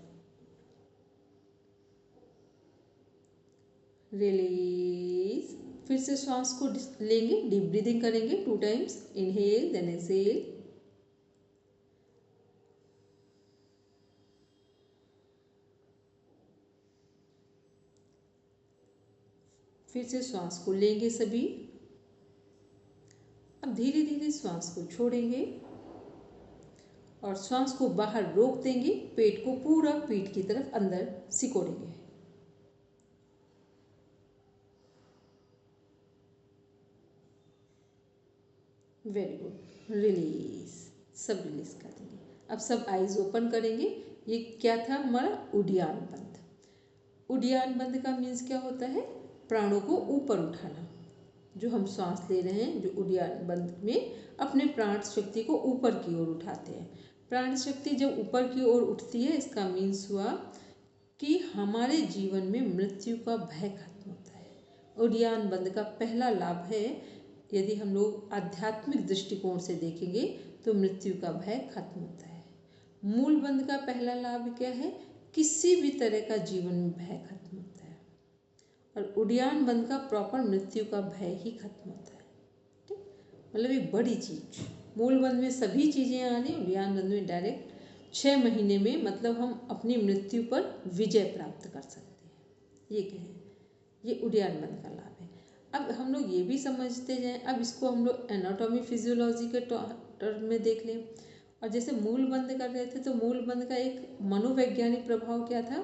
रिलीज, फिर से श्वास को लेंगे, डीप ब्रीदिंग करेंगे 2 टाइम्स, इनहेल देन एक्सहेल। फिर से श्वास को लेंगे सभी। अब धीरे धीरे श्वास को छोड़ेंगे और श्वास को बाहर रोक देंगे, पेट को पूरा पीठ की तरफ अंदर सिकोड़ेंगे। वेरी गुड, रिलीज, सब रिलीज कर देंगे। अब सब आईज ओपन करेंगे। ये क्या था हमारा? उड़ियान बंद। उड़ियान बंद का मीन्स क्या होता है? प्राणों को ऊपर उठाना। जो हम श्वास ले रहे हैं, जो उड़ियान बंद में अपने प्राण शक्ति को ऊपर की ओर उठाते हैं। प्राण शक्ति जब ऊपर की ओर उठती है, इसका मीन्स हुआ कि हमारे जीवन में मृत्यु का भय खत्म होता है। उड़ियान बंद का पहला लाभ है, यदि हम लोग आध्यात्मिक दृष्टिकोण से देखेंगे तो मृत्यु का भय खत्म होता है। मूल बंद का पहला लाभ क्या है? किसी भी तरह का जीवन में भय खत्म होता है। और उड़ियान बंद का प्रॉपर मृत्यु का भय ही खत्म होता है। ठीक, मतलब एक बड़ी चीज। मूल बंद में सभी चीजें आ रही, उड़ियान बंद में डायरेक्ट 6 महीने में, मतलब हम अपनी मृत्यु पर विजय प्राप्त कर सकते हैं। ये कहें, ये उड़ियान बंद का लाभ है। अब हम लोग ये भी समझते जाएं, अब इसको हम लोग एनाटॉमी फिजियोलॉजी के टर्म में देख लें। और जैसे मूल बंद कर रहे थे, तो मूल बंद का एक मनोवैज्ञानिक प्रभाव क्या था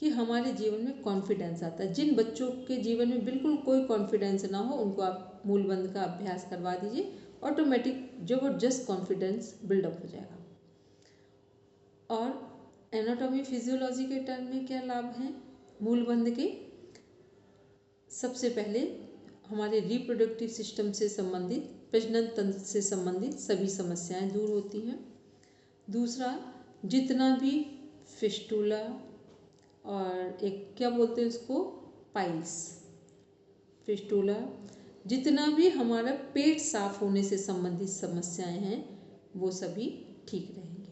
कि हमारे जीवन में कॉन्फिडेंस आता है। जिन बच्चों के जीवन में बिल्कुल कोई कॉन्फिडेंस ना हो, उनको आप मूल बंद का अभ्यास करवा दीजिए, ऑटोमेटिक जबरदस्त कॉन्फिडेंस बिल्डअप हो जाएगा। और एनाटॉमी फिजियोलॉजी के टर्म में क्या लाभ हैं मूल बंद के? सबसे पहले हमारे रिप्रोडक्टिव सिस्टम से संबंधित, प्रजनन तंत्र से संबंधित सभी समस्याएं दूर होती हैं। दूसरा, जितना भी फिस्टुला और एक क्या बोलते हैं उसको, पाइल्स, फिस्टुला, जितना भी हमारा पेट साफ होने से संबंधित समस्याएं हैं वो सभी ठीक रहेंगे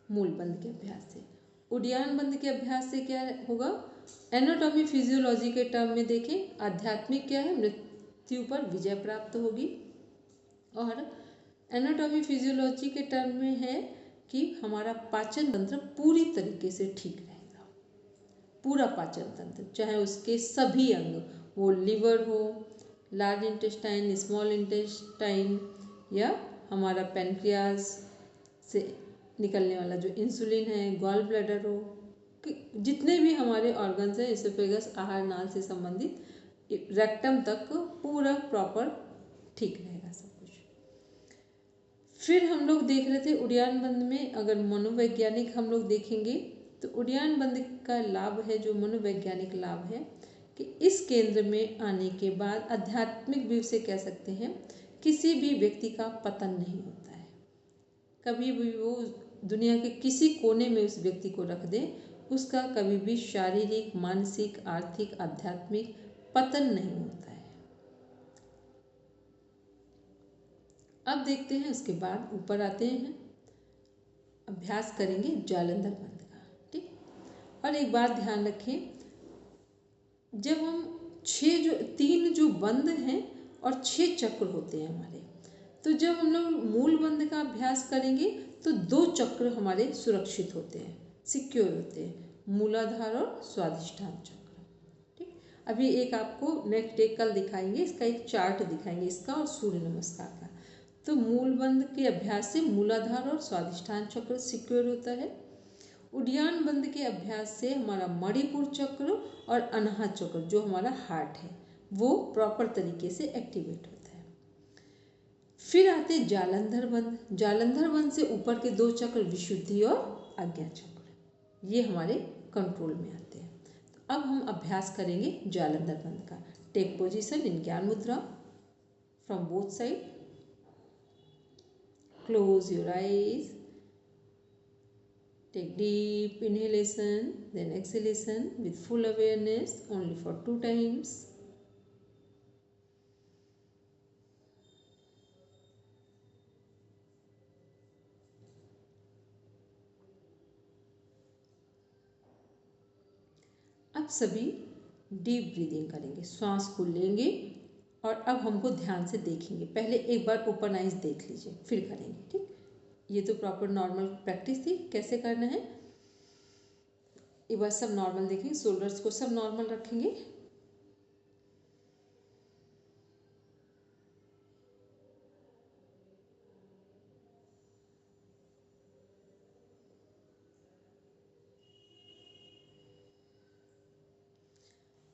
मूल बंद के अभ्यास से। उड़ियान बंद के अभ्यास से क्या होगा? एनाटॉमी फिजियोलॉजी के टर्म में देखें, आध्यात्मिक क्या है? मृत्यु पर विजय प्राप्त होगी। और एनाटॉमी फिजियोलॉजी के टर्म में है कि हमारा पाचन तंत्र पूरी तरीके से ठीक रहेगा। पूरा पाचन तंत्र, चाहे उसके सभी अंग, वो लिवर हो, लार्ज इंटेस्टाइन, स्मॉल इंटेस्टाइन, या हमारा पैनक्रियाज से निकलने वाला जो इंसुलिन है, गॉल ब्लैडर हो, जितने भी हमारे ऑर्गन्स हैं, एसोफेगस, आहार नाल से संबंधित, रेक्टम तक पूरा प्रॉपर ठीक रहेगा सब कुछ। फिर हम लोग देख रहे थे उड़ियान बंद में, अगर मनोवैज्ञानिक हम लोग देखेंगे तो उड़ियान बंद का लाभ है, जो मनोवैज्ञानिक लाभ है, कि इस केंद्र में आने के बाद आध्यात्मिक व्यू से कह सकते हैं, किसी भी व्यक्ति का पतन नहीं होता है। कभी भी वो दुनिया के किसी कोने में उस व्यक्ति को रख दें, उसका कभी भी शारीरिक, मानसिक, आर्थिक, आध्यात्मिक पतन नहीं होता है। अब देखते हैं, उसके बाद ऊपर आते हैं, अभ्यास करेंगे जालंधर बंद का। ठीक, और एक बात ध्यान रखें, जब हम 3 जो बंद हैं और 6 चक्र होते हैं हमारे, तो जब हम लोग मूल बंद का अभ्यास करेंगे तो 2 चक्र हमारे सुरक्षित होते हैं, सिक्योर होते हैं, मूलाधार और स्वाधिष्ठान चक्र। ठीक, अभी एक आपको नेक्स्ट डे कल दिखाएंगे, इसका एक चार्ट दिखाएंगे, इसका और सूर्य नमस्कार का। तो मूल बंद के अभ्यास से मूलाधार और स्वाधिष्ठान चक्र सिक्योर होता है। उड़ियान बंद के अभ्यास से हमारा मणिपुर चक्र और अनाहत चक्र, जो हमारा हार्ट है, वो प्रॉपर तरीके से एक्टिवेट होता है। फिर आते जालंधर बंद। जालंधर बंद से ऊपर के 2 चक्र, विशुद्धि और आज्ञा चक्र, ये हमारे कंट्रोल में आते हैं। तो अब हम अभ्यास करेंगे जालंधर बंद का। टेक पोजीशन इन ज्ञान मुद्रा from both side, close your eyes, take deep inhalation, then exhalation with full awareness only for 2 times. अब सभी डीप ब्रीदिंग करेंगे, श्वास को लेंगे और अब हमको ध्यान से देखेंगे। पहले एक बार ओपन आइज देख लीजिए, फिर करेंगे। ठीक, ये तो प्रॉपर नॉर्मल प्रैक्टिस थी। कैसे करना है, एक बार सब नॉर्मल देखेंगे, शोल्डर्स को सब नॉर्मल रखेंगे।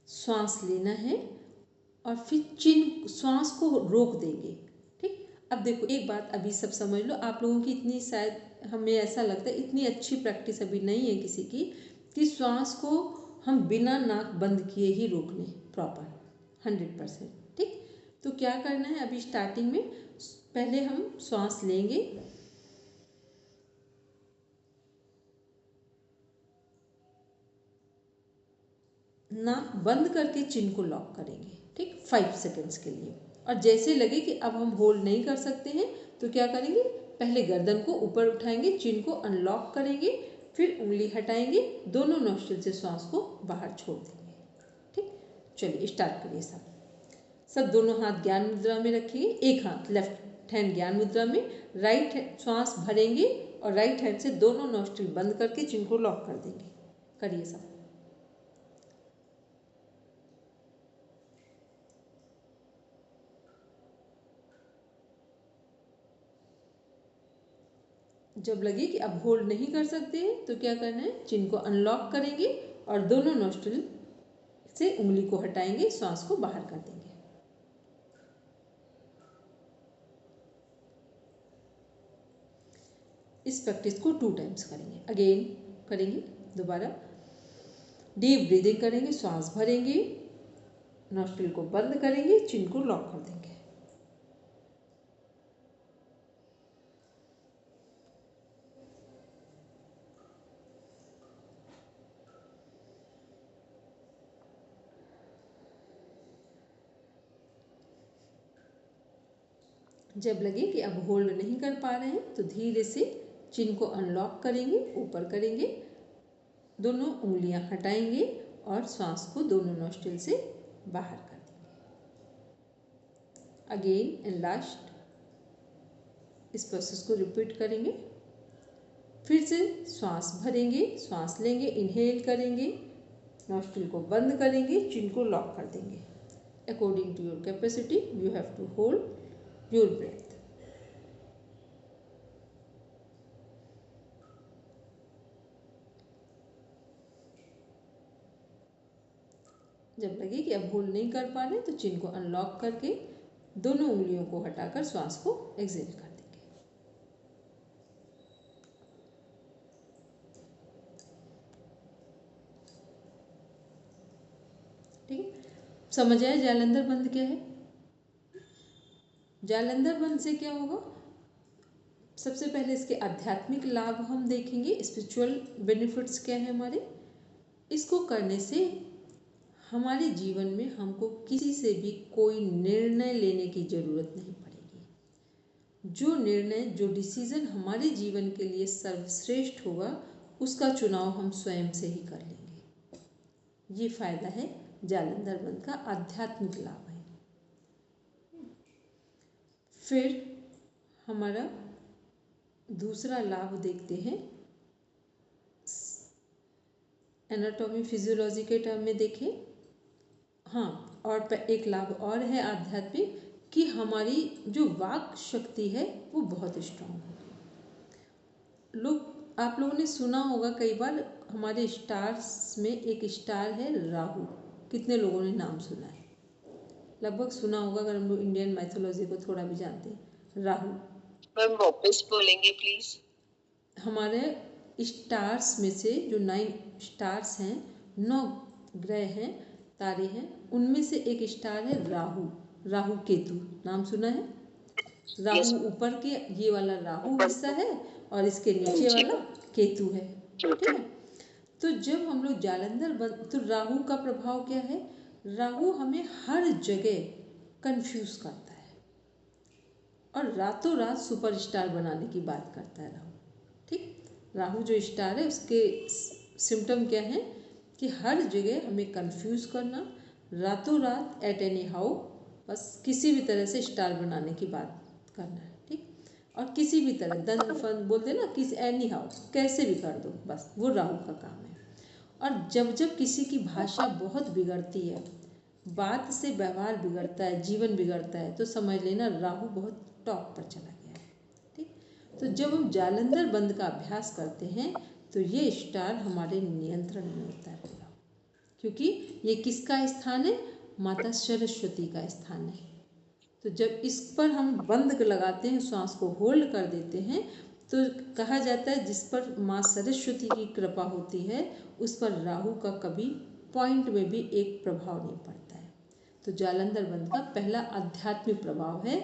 श्वास लेना है और फिर श्वास को रोक देंगे। ठीक, अब देखो एक बात अभी सब समझ लो, आप लोगों की इतनी, शायद हमें ऐसा लगता है इतनी अच्छी प्रैक्टिस अभी नहीं है किसी की, कि श्वास को हम बिना नाक बंद किए ही रोक लें प्रॉपर 100%। ठीक, तो क्या करना है, अभी स्टार्टिंग में पहले हम श्वास लेंगे नाक बंद करके चिन को लॉक करेंगे, ठीक, 5 सेकेंड्स के लिए। और जैसे लगे कि अब हम होल्ड नहीं कर सकते हैं तो क्या करेंगे, पहले गर्दन को ऊपर उठाएंगे, चिन को अनलॉक करेंगे, फिर उंगली हटाएंगे, दोनों नोस्ट्रिल से श्वास को बाहर छोड़ देंगे। ठीक, चलिए स्टार्ट करिए। सब दोनों हाथ ज्ञान मुद्रा में रखिए, एक हाथ लेफ्ट हैंड ज्ञान मुद्रा में, राइट श्वास भरेंगे और राइट हैंड से दोनों नोस्ट्रिल बंद करके चिन को लॉक कर देंगे। करिए सब। जब लगे कि अब होल्ड नहीं कर सकते हैं तो क्या करना है, चिन को अनलॉक करेंगे और दोनों नोस्ट्रिल से उंगली को हटाएंगे, श्वास को बाहर कर देंगे। इस प्रैक्टिस को 2 टाइम्स करेंगे। अगेन करेंगे, दोबारा डीप ब्रीदिंग करेंगे, श्वास भरेंगे, नोस्ट्रिल को बंद करेंगे, चिन को लॉक कर देंगे। जब लगे कि अब होल्ड नहीं कर पा रहे हैं तो धीरे से चिन को अनलॉक करेंगे, ऊपर करेंगे, दोनों उंगलियां हटाएंगे और श्वास को दोनों नोस्ट्रिल से बाहर कर देंगे। अगेन एंड लास्ट इस प्रोसेस को रिपीट करेंगे। फिर से श्वास भरेंगे, श्वास लेंगे, इनहेल करेंगे, नोस्ट्रिल को बंद करेंगे, चिन को लॉक कर देंगे। According to your capacity you have to hold your breath. जब लगे कि अब होल्ड नहीं कर पा रहे तो चिन को अनलॉक करके दोनों उंगलियों को हटाकर श्वास को एक्सेल कर देंगे। ठीक है, समझ आया जालंधर बंद क्या है? जालंधर बंद से क्या होगा, सबसे पहले इसके आध्यात्मिक लाभ हम देखेंगे, स्पिरिचुअल बेनिफिट्स क्या है हमारे। इसको करने से हमारे जीवन में हमको किसी से भी कोई निर्णय लेने की ज़रूरत नहीं पड़ेगी। जो निर्णय, जो डिसीज़न हमारे जीवन के लिए सर्वश्रेष्ठ होगा उसका चुनाव हम स्वयं से ही कर लेंगे। ये फायदा है जालंधर बंद का, आध्यात्मिक लाभ है। फिर हमारा दूसरा लाभ देखते हैं, एनाटॉमी फिजियोलॉजी के टर्म में देखें। हाँ, और एक लाभ और है आध्यात्मिक, कि हमारी जो वाक शक्ति है वो बहुत स्ट्रांग होगी। आप लोगों ने सुना होगा कई बार, हमारे स्टार्स में एक स्टार है राहु। कितने लोगों ने नाम सुना है? लगभग सुना होगा अगर हम लोग इंडियन माइथोलॉजी को थोड़ा भी जानते हैं। राहु, मैम वापस बोलेंगे प्लीज। हमारे स्टार्स में से जो 9 स्टार्स हैं, 9 ग्रह हैं, तारे हैं, उनमें से एक स्टार है राहु। राहु केतु नाम सुना है? राहु ऊपर के ये वाला राहु हिस्सा है और इसके नीचे वाला केतु है। ठीक है, तो जब हम लोग जालंधर बंद, तो राहु का प्रभाव क्या है? राहु हमें हर जगह कंफ्यूज करता है और रातों रात सुपरस्टार बनाने की बात करता है राहु। ठीक, राहु जो स्टार है उसके सिम्टम क्या है कि हर जगह हमें कंफ्यूज करना, रातों रात एट एनी हाउ, बस किसी भी तरह से स्टार बनाने की बात करना है। ठीक, और किसी भी तरह दंड फंद बोलते ना, किसी एनी हाउ, कैसे भी कर दो, बस वो राहु का काम है। और जब जब किसी की भाषा बहुत बिगड़ती है, बात से व्यवहार बिगड़ता है, जीवन बिगड़ता है, तो समझ लेना राहु बहुत टॉप पर चला गया है। ठीक, तो जब हम जालंधर बंद का अभ्यास करते हैं तो ये स्टार हमारे नियंत्रण में होता है पूरा, क्योंकि ये किसका स्थान है? माता सरस्वती का स्थान है। तो जब इस पर हम बंद लगाते हैं, श्वास को होल्ड कर देते हैं, तो कहा जाता है जिस पर माँ सरस्वती की कृपा होती है उस पर राहु का कभी पॉइंट में भी एक प्रभाव नहीं पड़ता है। तो जालंधर बंद का पहला आध्यात्मिक प्रभाव है।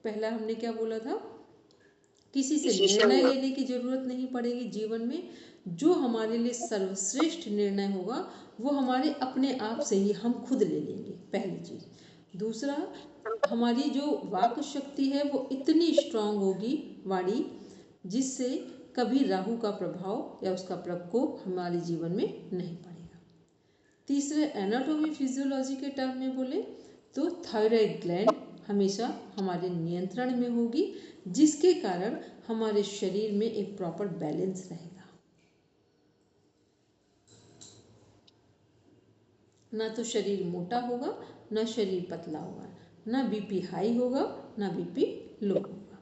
पहला हमने क्या बोला था? किसी से निर्णय लेने की जरूरत नहीं पड़ेगी जीवन में। जो हमारे लिए सर्वश्रेष्ठ निर्णय होगा वो हमारे अपने आप से ही हम खुद ले लेंगे, पहली चीज़। दूसरा, हमारी जो वाक शक्ति है वो इतनी स्ट्रांग होगी वाणी, जिससे कभी राहु का प्रभाव या उसका प्रकोप हमारे जीवन में नहीं पड़ेगा। तीसरे, एनाटॉमी फिजियोलॉजी के टर्म में बोले तो थायराइड ग्लैंड हमेशा हमारे नियंत्रण में होगी, जिसके कारण हमारे शरीर में एक प्रॉपर बैलेंस रहेगा। ना तो शरीर मोटा होगा, ना शरीर पतला होगा, ना बीपी हाई होगा, ना बीपी लो होगा।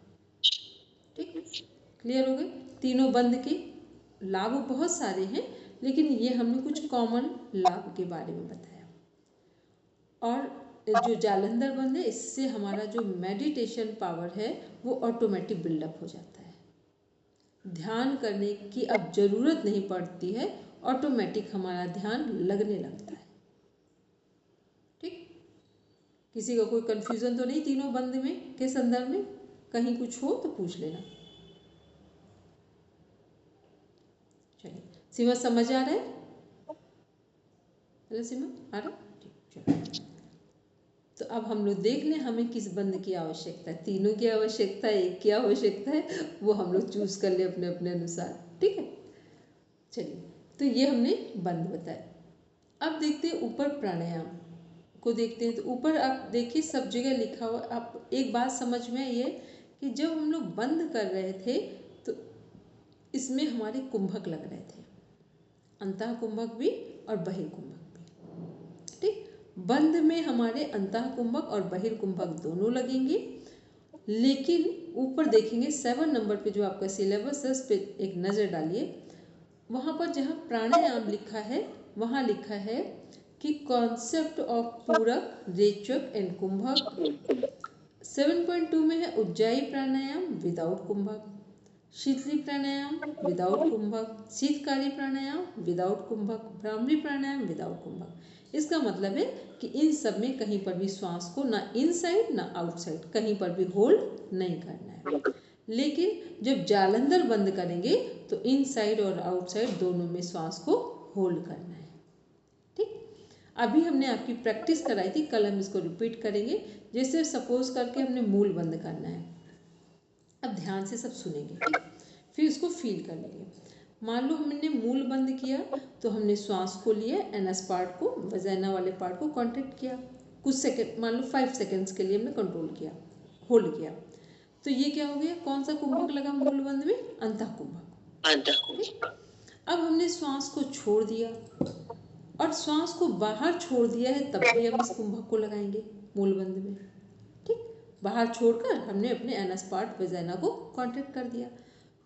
ठीक, क्लियर हो गए? तीनों बंद के लाभ बहुत सारे हैं, लेकिन ये हमने कुछ कॉमन लाभ के बारे में बताया। और जो जालंधर बंद है, इससे हमारा जो मेडिटेशन पावर है वो ऑटोमेटिक बिल्डअप हो जाता है। ध्यान करने की अब जरूरत नहीं पड़ती है, ऑटोमेटिक हमारा ध्यान लगने लगता है। ठीक, किसी का कोई कंफ्यूजन तो नहीं तीनों बंद में के संदर्भ में? कहीं कुछ हो तो पूछ लेना। चलिए, सीमा समझ आ रहा है? हेलो सीमा, आ रहा है? ठीक, चलो। तो अब हम लोग देख लें हमें किस बंद की आवश्यकता है। तीनों की आवश्यकता है, एक की आवश्यकता है, वो हम लोग चूज कर ले अपने अपने अनुसार। ठीक है, चलिए, तो ये हमने बंद बताया। अब देखते हैं ऊपर प्राणायाम को देखते हैं। तो ऊपर आप देखिए सब जगह लिखा हुआ। आप एक बात समझ में आई है कि जब हम लोग बंद कर रहे थे तो इसमें हमारे कुंभक लग रहे थे, अंतः कुंभक भी और बहिर्कुंभक भी। ठीक, बंद में हमारे अंतः कुंभक और बहिर्कुंभक दोनों लगेंगे, लेकिन ऊपर देखेंगे 7 नंबर पे जो आपका सिलेबस है उस पर एक नज़र डालिए। वहाँ पर जहाँ प्राणायाम लिखा है वहाँ लिखा है कि कॉन्सेप्ट ऑफ पूरक, रेचक एंड कुंभक। 7.2 में है उज्जाई प्राणायाम विदाउट कुंभक, शीतली प्राणायाम विदाउट कुंभक, शीतकारी प्राणायाम विदाउट कुंभक, भ्रामरी प्राणायाम विदाउट कुंभक। इसका मतलब है कि इन सब में कहीं पर भी श्वास को ना इनसाइड ना आउटसाइड कहीं पर भी होल्ड नहीं करना है। लेकिन जब जालंधर बंद करेंगे तो इनसाइड और आउटसाइड दोनों में श्वास को होल्ड करना है। ठीक, अभी हमने आपकी प्रैक्टिस कराई थी, कल हम इसको रिपीट करेंगे। जैसे सपोज करके हमने मूल बंद करना है, अब ध्यान से सब सुनेंगे, ठीक, फिर इसको फील कर लेंगे। मान लो हमने मूल बंद किया तो हमने श्वास को लिया, एनएस पार्ट को, वजाइना वाले पार्ट को कॉन्ट्रैक्ट किया कुछ सेकंड, मान लो 5 सेकंड्स के लिए हमने कंट्रोल किया, होल्ड किया। तो ये क्या हो गया? कौन सा कुंभक लगा मूल बंद में? अंतः कुंभक। अब हमने श्वास को छोड़ दिया और श्वास को बाहर छोड़ दिया है, तब भी हम इस कुंभक को लगाएंगे मूल बंद में। ठीक, बाहर छोड़कर हमने अपने एनस पार्ट वजाइना को कॉन्ट्रैक्ट कर दिया।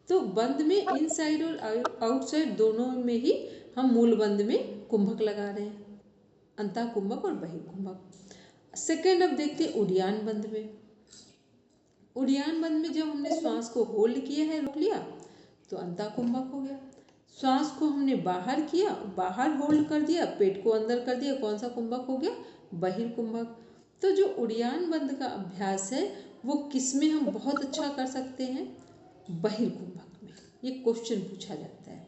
तो बंद में इनसाइड और आउटसाइड दोनों में ही हम मूल बंद में कुंभक लगा रहे हैं, अंतः कुंभक और बहिर्कुंभक। सेकेंड, अब देखते हैं उड़ियान बंद में। उड़ियान बंद में जब हमने श्वास को होल्ड किया है, रोक लिया, तो अंतः कुंभक हो गया। श्वास को हमने बाहर किया, बाहर होल्ड कर दिया, पेट को अंदर कर दिया, कौन सा कुंभक हो गया? बहिर्कुंभक। तो जो उड़ियान बंद का अभ्यास है वो किस में हम बहुत अच्छा कर सकते हैं? बहिर्कुंभक में। ये क्वेश्चन पूछा जाता है।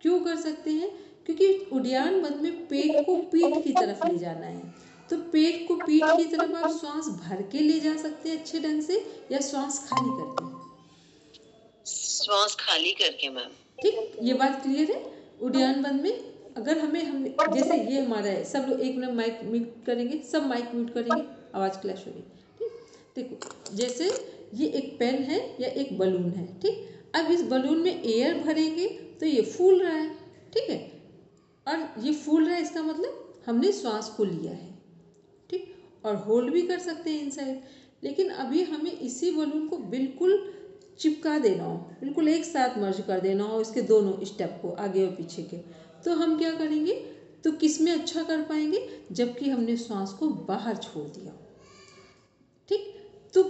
क्यों कर सकते हैं? क्योंकि उड़ियान बंद में पेट को पीठ की तरफ ले जाना है। तो पेट को पीठ की तरफ आप श्वास भर के ले जा सकते हैं अच्छे ढंग से, या श्वास खाली करके? श्वास खाली करके मैम। ठीक, ये बात क्लियर है? उड़ियान बंद में अगर हमें जैसे ये हमारा है, सब लोग एक मिनट माइक म्यूट करेंगे, सब माइक म्यूट करेंगे, आवाज़ क्लैश होगी। ठीक, देखो जैसे ये एक पेन है या एक बलून है, ठीक, अब इस बलून में एयर भरेंगे तो ये फूल रहा है, ठीक है, और ये फूल रहा है, इसका मतलब हमने श्वास को लिया है, ठीक, और होल्ड भी कर सकते हैं इनसाइड। लेकिन अभी हमें इसी बलून को बिल्कुल चिपका देना हो, बिल्कुल एक साथ मर्ज कर देना हो इसके दोनों स्टेप को, आगे और पीछे के, तो हम क्या करेंगे? तो किस में अच्छा कर पाएंगे? जबकि हमने श्वास को बाहर छोड़ दिया। ठीक, तो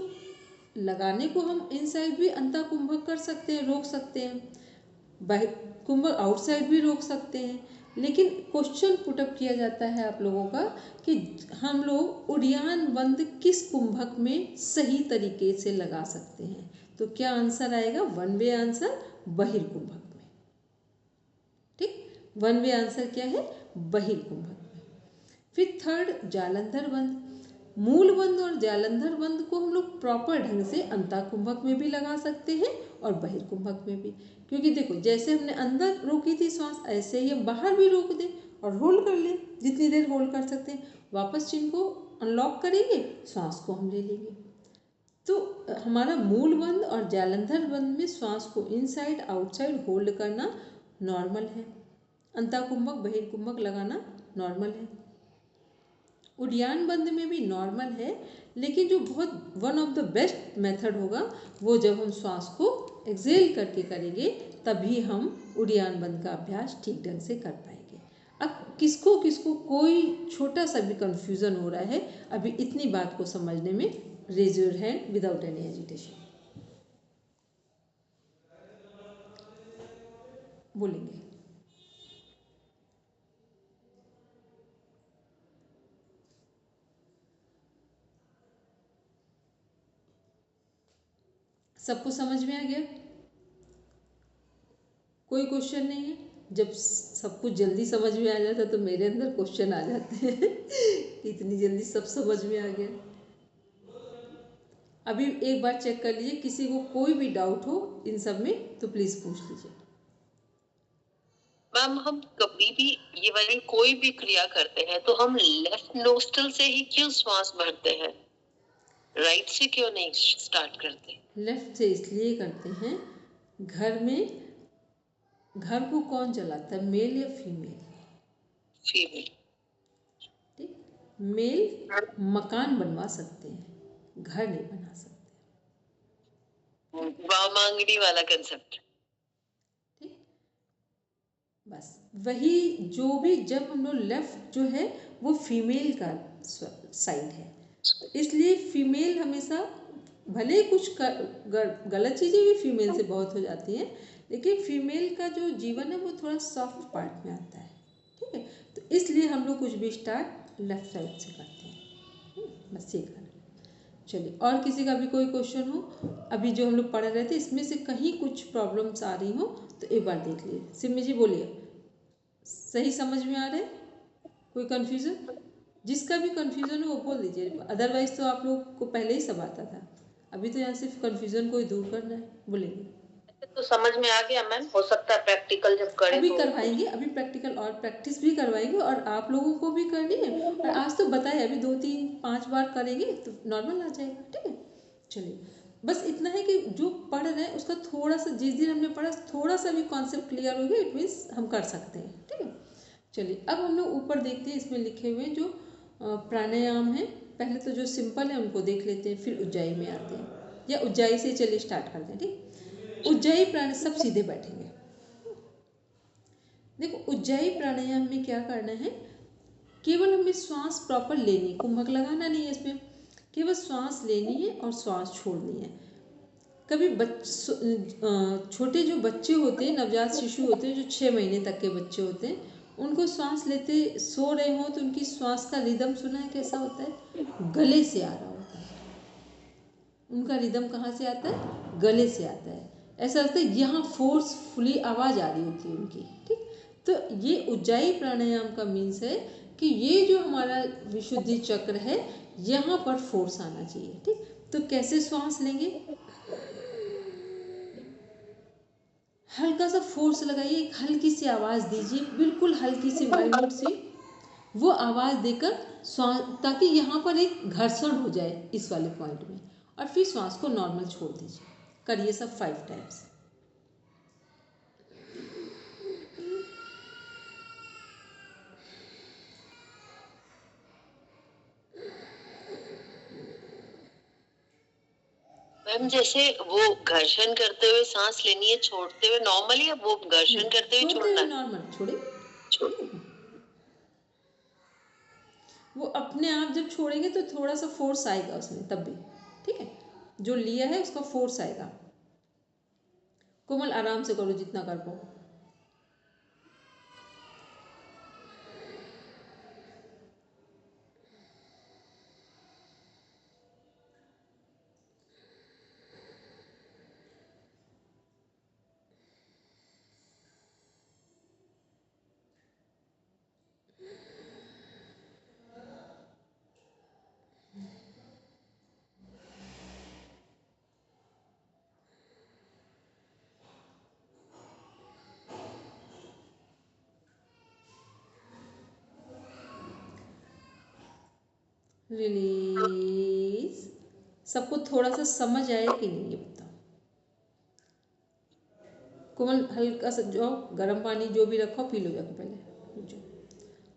लगाने को हम इनसाइड भी अंतः कुंभक कर सकते हैं, रोक सकते हैं, बाहर कुंभक आउटसाइड भी रोक सकते हैं। लेकिन क्वेश्चन पुटअप किया जाता है आप लोगों का कि हम लोग उड़ियान बंद किस कुंभक में सही तरीके से लगा सकते हैं? तो क्या आंसर आएगा? 1 वे आंसर बहिर्कुंभक में। ठीक, 1 वे आंसर क्या है? बहिर्कुंभक में। फिर थर्ड जालंधर बंद। मूल बंद और जालंधर बंद को हम लोग प्रॉपर ढंग से अंतःकुंभक में भी लगा सकते हैं और बहिर्कुंभक में भी, क्योंकि देखो जैसे हमने अंदर रोकी थी श्वास, ऐसे ही हम बाहर भी रोक दें और होल्ड कर लें, जितनी देर होल्ड कर सकते हैं, वापस चिन्ह को अनलॉक करेंगे, श्वास को हम ले लेंगे। तो हमारा मूल बंद और जालंधर बंद में श्वास को इनसाइड आउटसाइड होल्ड करना नॉर्मल है, अंतःकुंभक बहिर्कुंभक लगाना नॉर्मल है। उद्यान बंद में भी नॉर्मल है, लेकिन जो बहुत one of the best method होगा वो जब हम श्वास को एक्सेल करके करेंगे, तभी हम उद्यान बंद का अभ्यास ठीक ढंग से कर पाएंगे। अब किसको किसको कोई छोटा सा भी कंफ्यूजन हो रहा है अभी इतनी बात को समझने में, raise your hand without any agitation, बोलेंगे। सबको समझ में आ गया? कोई क्वेश्चन नहीं है? जब सब कुछ जल्दी समझ में आ जाता तो मेरे अंदर क्वेश्चन आ जाते हैं इतनी जल्दी सब समझ में आ गया। अभी एक बार चेक कर लीजिए, किसी को कोई भी डाउट हो इन सब में तो प्लीज पूछ लीजिए। मैम हम कभी भी ये वाली कोई भी क्रिया करते हैं तो हम लेफ्ट नोस्ट्रल से ही क्यों श्वास भरते हैं, राइट से क्यों नहीं स्टार्ट करते? लेफ्ट से इसलिए करते हैं, घर में घर को कौन चलाता है, मेल या फीमेल? फीमेल। ठीक, मेल मकान बनवा सकते हैं, घर नहीं बना सकते। वामांगनी वाला कंसेप्ट। ठीक, बस वही जो भी, जब हम लोग लेफ्ट जो है वो फीमेल का साइड है, इसलिए फीमेल हमेशा, भले कुछ गलत चीज़ें भी फीमेल से बहुत हो जाती हैं, लेकिन फीमेल का जो जीवन है वो थोड़ा सॉफ्ट पार्ट में आता है। ठीक है, तो इसलिए हम लोग कुछ भी स्टार्ट लेफ्ट साइड से करते हैं। बस ये करना। चलिए, और किसी का भी कोई क्वेश्चन हो, अभी जो हम लोग पढ़ रहे थे इसमें से कहीं कुछ प्रॉब्लम्स आ रही हो तो एक बार देख लीजिए। सिमी जी बोलिए, सही समझ में आ रहा है? कोई कन्फ्यूज़न? जिसका भी कन्फ्यूज़न हो वो बोल दीजिए, अदरवाइज तो आप लोग को पहले ही सब आता था, अभी तो यहाँ सिर्फ कन्फ्यूज़न को ही दूर करना है। बोलेंगे तो समझ में आ गया मैम, हो सकता है प्रैक्टिकल जब करें अभी तो करवाएंगे, अभी प्रैक्टिकल और प्रैक्टिस भी करवाएंगे और आप लोगों को भी करनी है। और आज तो बताए, अभी 2-3-5 बार करेंगे तो नॉर्मल आ जाएगा। ठीक है, चलिए, बस इतना है कि जो पढ़ रहे हैं उसका थोड़ा सा, जिस दिन हमने पढ़ा थोड़ा सा भी कॉन्सेप्ट क्लियर हो गया, इट मीन्स हम कर सकते हैं। ठीक है, चलिए अब हम लोग ऊपर देखते हैं, इसमें लिखे हुए जो प्राणायाम है, पहले तो जो सिंपल है उनको देख लेते हैं, फिर उज्जाई में आते हैं, या उज्जाई से चलिए स्टार्ट करते हैं। ठीक, उज्जाई प्राणायाम, सब सीधे बैठेंगे। देखो उज्जाई प्राणायाम में क्या करना है, केवल हमें श्वास प्रॉपर लेनी, कुंभक लगाना नहीं है इसमें, केवल श्वास लेनी है और श्वास छोड़नी है। कभी छोटे जो बच्चे होते हैं, नवजात शिशु होते हैं, जो 6 महीने तक के बच्चे होते हैं, उनको श्वास लेते सो रहे हो तो उनकी श्वास का रिदम सुना है कैसा होता है, गले से आ रहा होता है। उनका रिदम कहाँ से आता है, गले से आता है। ऐसा लगता है यहाँ फोर्सफुली आवाज़ आ रही होती है उनकी। ठीक, तो ये उज्जाई प्राणायाम का मीन्स है कि ये जो हमारा विशुद्धि चक्र है यहाँ पर फोर्स आना चाहिए। ठीक, तो कैसे श्वास लेंगे, हल्का सा फोर्स लगाइए, एक हल्की सी आवाज़ दीजिए, बिल्कुल हल्की सी माइन्यूट सी, वो आवाज़ देकर श्वास, ताकि यहाँ पर एक घर्षण हो जाए इस वाले पॉइंट में, और फिर श्वास को नॉर्मल छोड़ दीजिए। करिए सब 5 टाइम्स। मैम जैसे वो घर्षण करते हुए सांस लेनी है छोड़ते हुए नॉर्मली, या वो घर्षण करते हुए छोड़ना है? नॉर्मल छोड़े, छोड़। वो अपने आप जब छोड़ेंगे तो थोड़ा सा फोर्स आएगा उसमें तब भी। ठीक है, जो लिया है उसका फोर्स आएगा। कोमल आराम से करो जितना कर पाओ। रिलीज। सबको थोड़ा सा समझ आया कि नहीं ये बताओ। कोमल हल्का सा जो गर्म पानी जो भी रखो पी लो जाके पहले। जो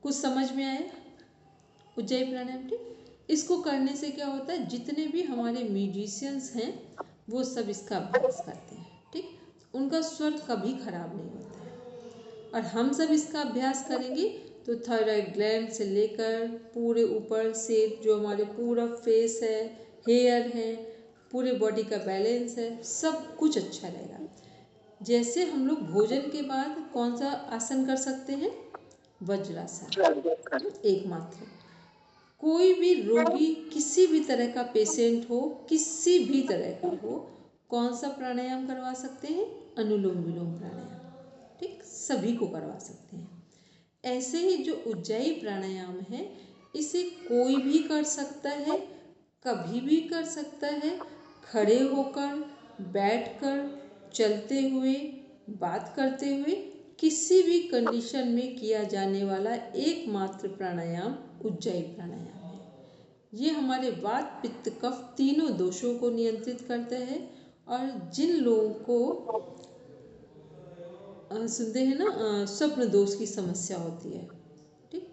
कुछ समझ में आया उज्जयी प्राणायाम ठीक। इसको करने से क्या होता है, जितने भी हमारे म्यूजिशियंस हैं वो सब इसका अभ्यास करते हैं ठीक। उनका स्वर कभी खराब नहीं होता है। और हम सब इसका अभ्यास करेंगे तो थायराइड ग्लैंड से लेकर पूरे ऊपर से जो हमारे पूरा फेस है, हेयर है, पूरे बॉडी का बैलेंस है, सब कुछ अच्छा रहेगा। जैसे हम लोग भोजन के बाद कौन सा आसन कर सकते हैं, वज्रासन एकमात्र। कोई भी रोगी, किसी भी तरह का पेशेंट हो, किसी भी तरह का हो, कौन सा प्राणायाम करवा सकते हैं, अनुलोम विलोम प्राणायाम ठीक, सभी को करवा सकते हैं। ऐसे ही जो उज्जयी प्राणायाम है इसे कोई भी कर सकता है, कभी भी कर सकता है, खड़े होकर, बैठकर, चलते हुए, बात करते हुए, किसी भी कंडीशन में किया जाने वाला एकमात्र प्राणायाम उज्जयी प्राणायाम है। ये हमारे वात पित्त कफ तीनों दोषों को नियंत्रित करता है। और जिन लोगों को सुनते हैं ना स्वप्न दोष की समस्या होती है ठीक,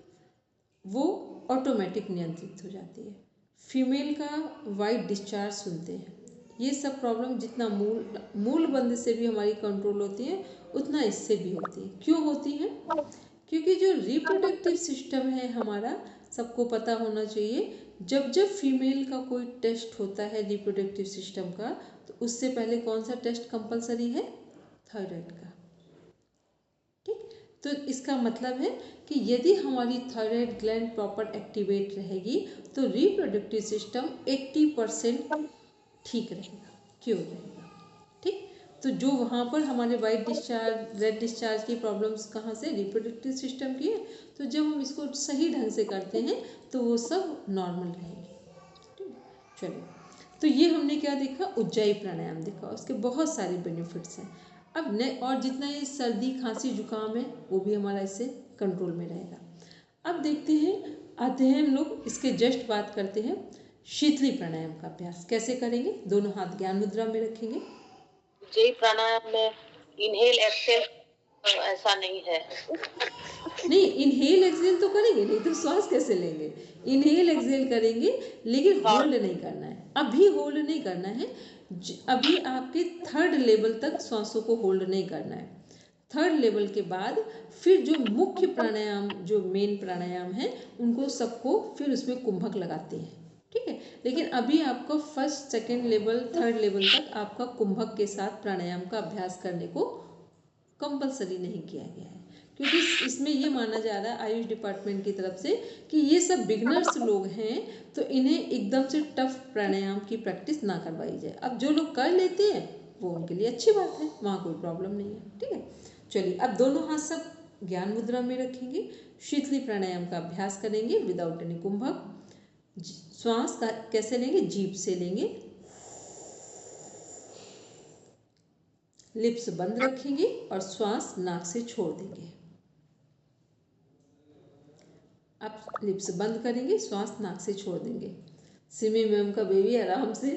वो ऑटोमेटिक नियंत्रित हो जाती है। फीमेल का वाइट डिस्चार्ज सुनते हैं, ये सब प्रॉब्लम जितना मूल बंद से भी हमारी कंट्रोल होती है उतना इससे भी होती है। क्यों होती है, क्योंकि जो रिप्रोडक्टिव सिस्टम है हमारा, सबको पता होना चाहिए, जब जब फीमेल का कोई टेस्ट होता है रिप्रोडक्टिव सिस्टम का, तो उससे पहले कौन सा टेस्ट कंपलसरी है, थायराइड का ठीक। तो इसका मतलब है कि यदि हमारी थायराइड ग्लैंड प्रॉपर एक्टिवेट रहेगी तो रिप्रोडक्टिव सिस्टम 80% ठीक रहेगा, क्योर रहेगा ठीक। तो जो वहाँ पर हमारे वाइट डिस्चार्ज, रेड डिस्चार्ज की प्रॉब्लम्स कहाँ से, रिप्रोडक्टिव सिस्टम की है। तो जब हम इसको सही ढंग से करते हैं तो वो सब नॉर्मल रहेगी ठीक। चलिए, तो ये हमने क्या देखा, उज्जयी प्राणायाम देखा, उसके बहुत सारे बेनिफिट्स हैं। अब ने और जितना ये सर्दी खांसी जुकाम है वो भी हमारा इससे कंट्रोल में रहेगा। अब देखते हैं, आते हैं हम लोग इसके जस्ट बात करते हैं शीतली प्राणायाम का अभ्यास कैसे करेंगे। दोनों हाथ ज्ञान मुद्रा में रखेंगे। उज्जयी प्राणायाम में इनहेल एक्सेल ऐसा नहीं है। नहीं, इनहेल एक्सेल तो करेंगे, नहीं तो श्वास कैसे लेंगे। इनहेल एक्सेल करेंगे लेकिन होल्ड नहीं करना है, अभी होल्ड नहीं करना है। अभी आपके थर्ड लेवल तक श्वासों को होल्ड नहीं करना है। थर्ड लेवल के बाद फिर जो मुख्य प्राणायाम, जो मेन प्राणायाम है, उनको सबको फिर उसमें कुंभक लगाते हैं ठीक है। लेकिन अभी आपको first second level third level तक आपका कुंभक के साथ प्राणायाम का अभ्यास करने को कंपलसरी नहीं किया गया है, क्योंकि इसमें ये माना जा रहा है आयुष डिपार्टमेंट की तरफ से कि ये सब बिगनर्स लोग हैं तो इन्हें एकदम से टफ प्राणायाम की प्रैक्टिस ना करवाई जाए। अब जो लोग कर लेते हैं वो उनके लिए अच्छी बात है, वहाँ कोई प्रॉब्लम नहीं है ठीक है। चलिए, अब दोनों हाथ सब ज्ञान मुद्रा में रखेंगे, शीतली प्राणायाम का अभ्यास करेंगे विदाउट एनी कुंभक। श्वास का कैसे लेंगे, जीभ से लेंगे, लिप्स बंद रखेंगे और श्वास नाक से छोड़ देंगे। आप लिप्स बंद करेंगे, श्वास नाक से छोड़ देंगे। सिमी मैम का बेबी आराम से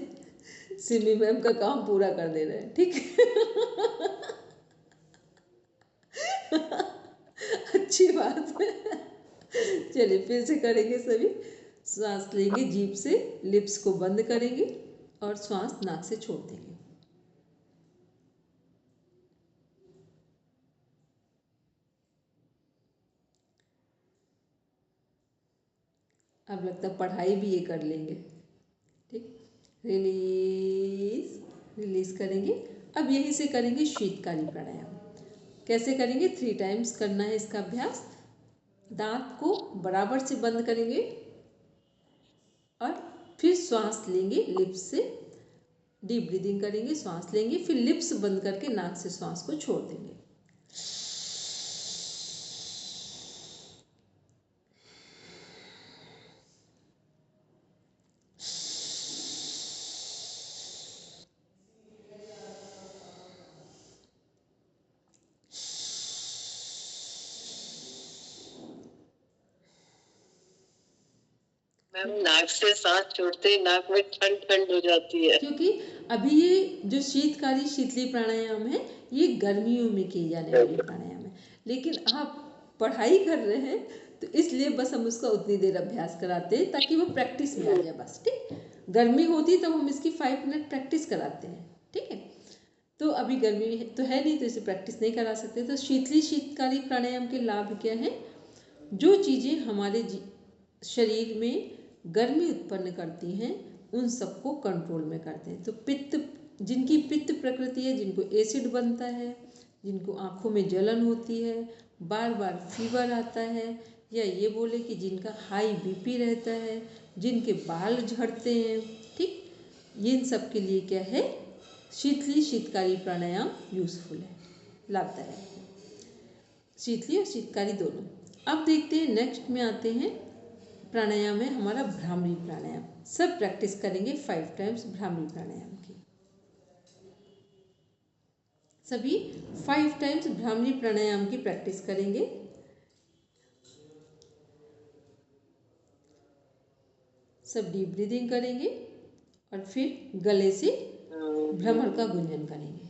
सिमी मैम का काम पूरा कर दे रहे हैं ठीक अच्छी बात है। चलिए फिर से करेंगे सभी। श्वास लेंगे जीभ से, लिप्स को बंद करेंगे और श्वास नाक से छोड़ देंगे। अब लगता है पढ़ाई भी ये कर लेंगे ठीक। रिलीज, रिलीज करेंगे। अब यहीं से करेंगे शीतकाली प्राणायाम। कैसे करेंगे, 3 टाइम्स करना है इसका अभ्यास। दांत को बराबर से बंद करेंगे और फिर श्वास लेंगे लिप्स से, डीप ब्रीदिंग करेंगे, श्वास लेंगे, फिर लिप्स बंद करके नाक से श्वास को छोड़ देंगे। मैम नाक से सांस छोड़ते ही नाक में ठंड ठंड हो जाती है। क्योंकि अभी ये जो शीतकारी शीतली प्राणायाम है ये गर्मियों में की जाने वाली प्राणायाम है, लेकिन आप पढ़ाई कर रहे हैं तो इसलिए बस हम उसका उतनी देर अभ्यास कराते हैं ताकि वो प्रैक्टिस में आ जाए बस। ठीक, गर्मी होती तब हम इसकी 5 मिनट प्रैक्टिस कराते हैं। ठीक है, तो अभी गर्मी तो है नहीं तो इसे प्रैक्टिस नहीं करा सकते। तो शीतली शीतकारी प्राणायाम के लाभ क्या हैं? जो चीज़ें हमारे शरीर में गर्मी उत्पन्न करती हैं उन सबको कंट्रोल में करते हैं। तो पित्त, जिनकी पित्त प्रकृति है, जिनको एसिड बनता है, जिनको आँखों में जलन होती है, बार बार फीवर आता है, या ये बोले कि जिनका हाई बीपी रहता है, जिनके बाल झड़ते हैं, ठीक, इन सब के लिए क्या है, शीतली शीतकारी प्राणायाम यूज़फुल है, लाभदायक है, शीतली और शीतकारी दोनों। अब देखते हैं नेक्स्ट में आते हैं प्राणायाम है हमारा भ्रामरी प्राणायाम। सब प्रैक्टिस करेंगे 5 टाइम्स भ्रामरी प्राणायाम की। सभी 5 टाइम्स भ्रामरी प्राणायाम की प्रैक्टिस करेंगे। सब डीप ब्रीदिंग करेंगे और फिर गले से भ्रमर का गुंजन करेंगे।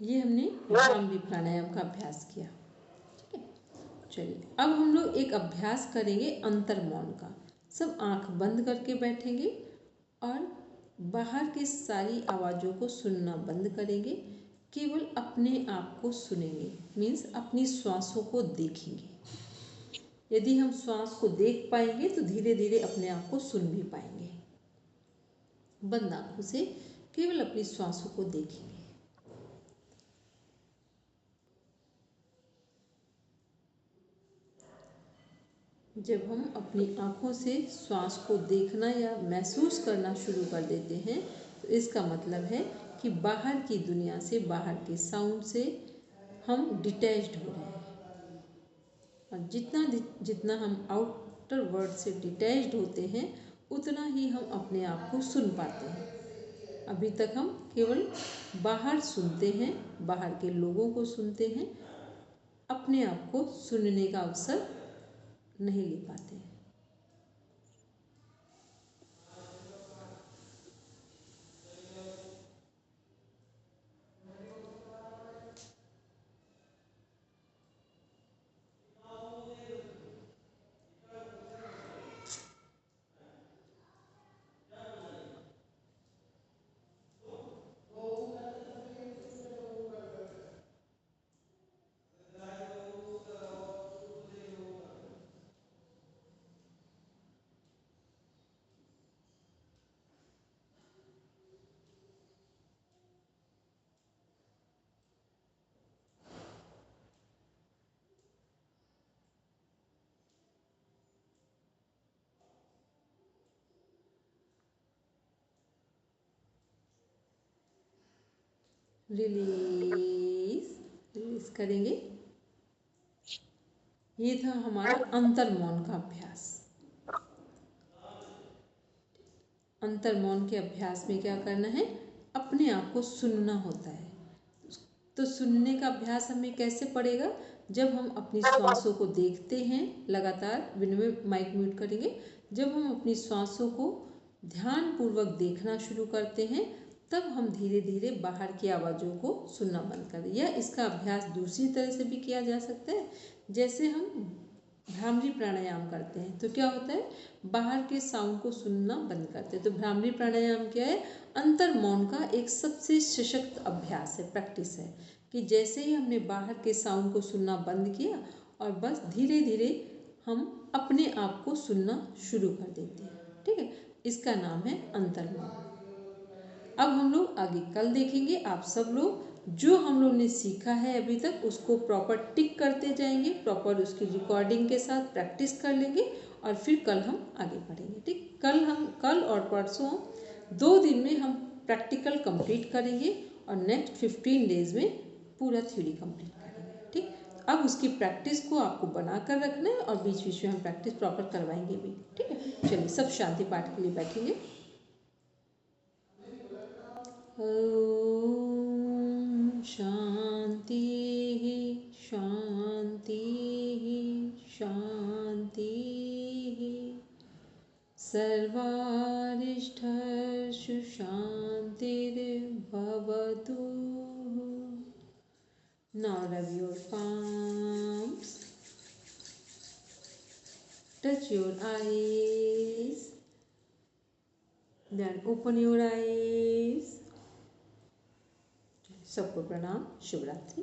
ये हमने भ्रामरी प्राणायाम का अभ्यास किया। ठीक है, चलिए अब हम लोग एक अभ्यास करेंगे अंतर मौन का। सब आंख बंद करके बैठेंगे और बाहर की सारी आवाज़ों को सुनना बंद करेंगे, केवल अपने आप को सुनेंगे, मीन्स अपनी श्वासों को देखेंगे। यदि हम श्वास को देख पाएंगे तो धीरे धीरे अपने आप को सुन भी पाएंगे। बंद आंखों से केवल अपनी श्वासों को देखेंगे। जब हम अपनी आँखों से श्वास को देखना या महसूस करना शुरू कर देते हैं तो इसका मतलब है कि बाहर की दुनिया से, बाहर के साउंड से हम डिटैच्ड हो रहे हैं। और जितना जितना हम आउटर वर्ल्ड से डिटैच्ड होते हैं उतना ही हम अपने आप को सुन पाते हैं। अभी तक हम केवल बाहर सुनते हैं, बाहर के लोगों को सुनते हैं, अपने आप को सुनने का अवसर नहीं ले पाते हैं। रिलीज रिलीज करेंगे। ये था हमारा अंतर मौन का अभ्यास। अंतर मौन के अभ्यास में क्या करना है, अपने आप को सुनना होता है। तो सुनने का अभ्यास हमें कैसे पड़ेगा, जब हम अपनी श्वासों को देखते हैं लगातार, विनम्र माइक म्यूट करेंगे, जब हम अपनी श्वासों को ध्यानपूर्वक देखना शुरू करते हैं तब हम धीरे धीरे बाहर की आवाज़ों को सुनना बंद करें। या इसका अभ्यास दूसरी तरह से भी किया जा सकता है, जैसे हम भ्रामरी प्राणायाम करते हैं तो क्या होता है, बाहर के साउंड को सुनना बंद करते हैं। तो भ्रामरी प्राणायाम क्या है, अंतर मौन का एक सबसे सशक्त अभ्यास है, प्रैक्टिस है, कि जैसे ही हमने बाहर के साउंड को सुनना बंद किया और बस धीरे धीरे हम अपने आप को सुनना शुरू कर देते हैं। ठीक है, इसका नाम है अंतर्मौन। अब हम लोग आगे कल देखेंगे। आप सब लोग जो हम लोग ने सीखा है अभी तक उसको प्रॉपर टिक करते जाएंगे, प्रॉपर उसकी रिकॉर्डिंग के साथ प्रैक्टिस कर लेंगे और फिर कल हम आगे बढ़ेंगे। ठीक, कल और परसों 2 दिन में हम प्रैक्टिकल कंप्लीट करेंगे और नेक्स्ट 15 डेज में पूरा थ्योरी कंप्लीट करेंगे। ठीक, अब उसकी प्रैक्टिस को आपको बना कर रखना है और बीच बीच में हम प्रैक्टिस प्रॉपर करवाएंगे भी। ठीक है, चलिए सब शांति पाठ के लिए बैठेंगे। ओम शांति शांति शांति। सर्वारिष्ठर्षु शान्तिर्भवतु। Now rub your palms, touch your eyes, then open your eyes. सबको प्रणाम, शुभ रात्रि।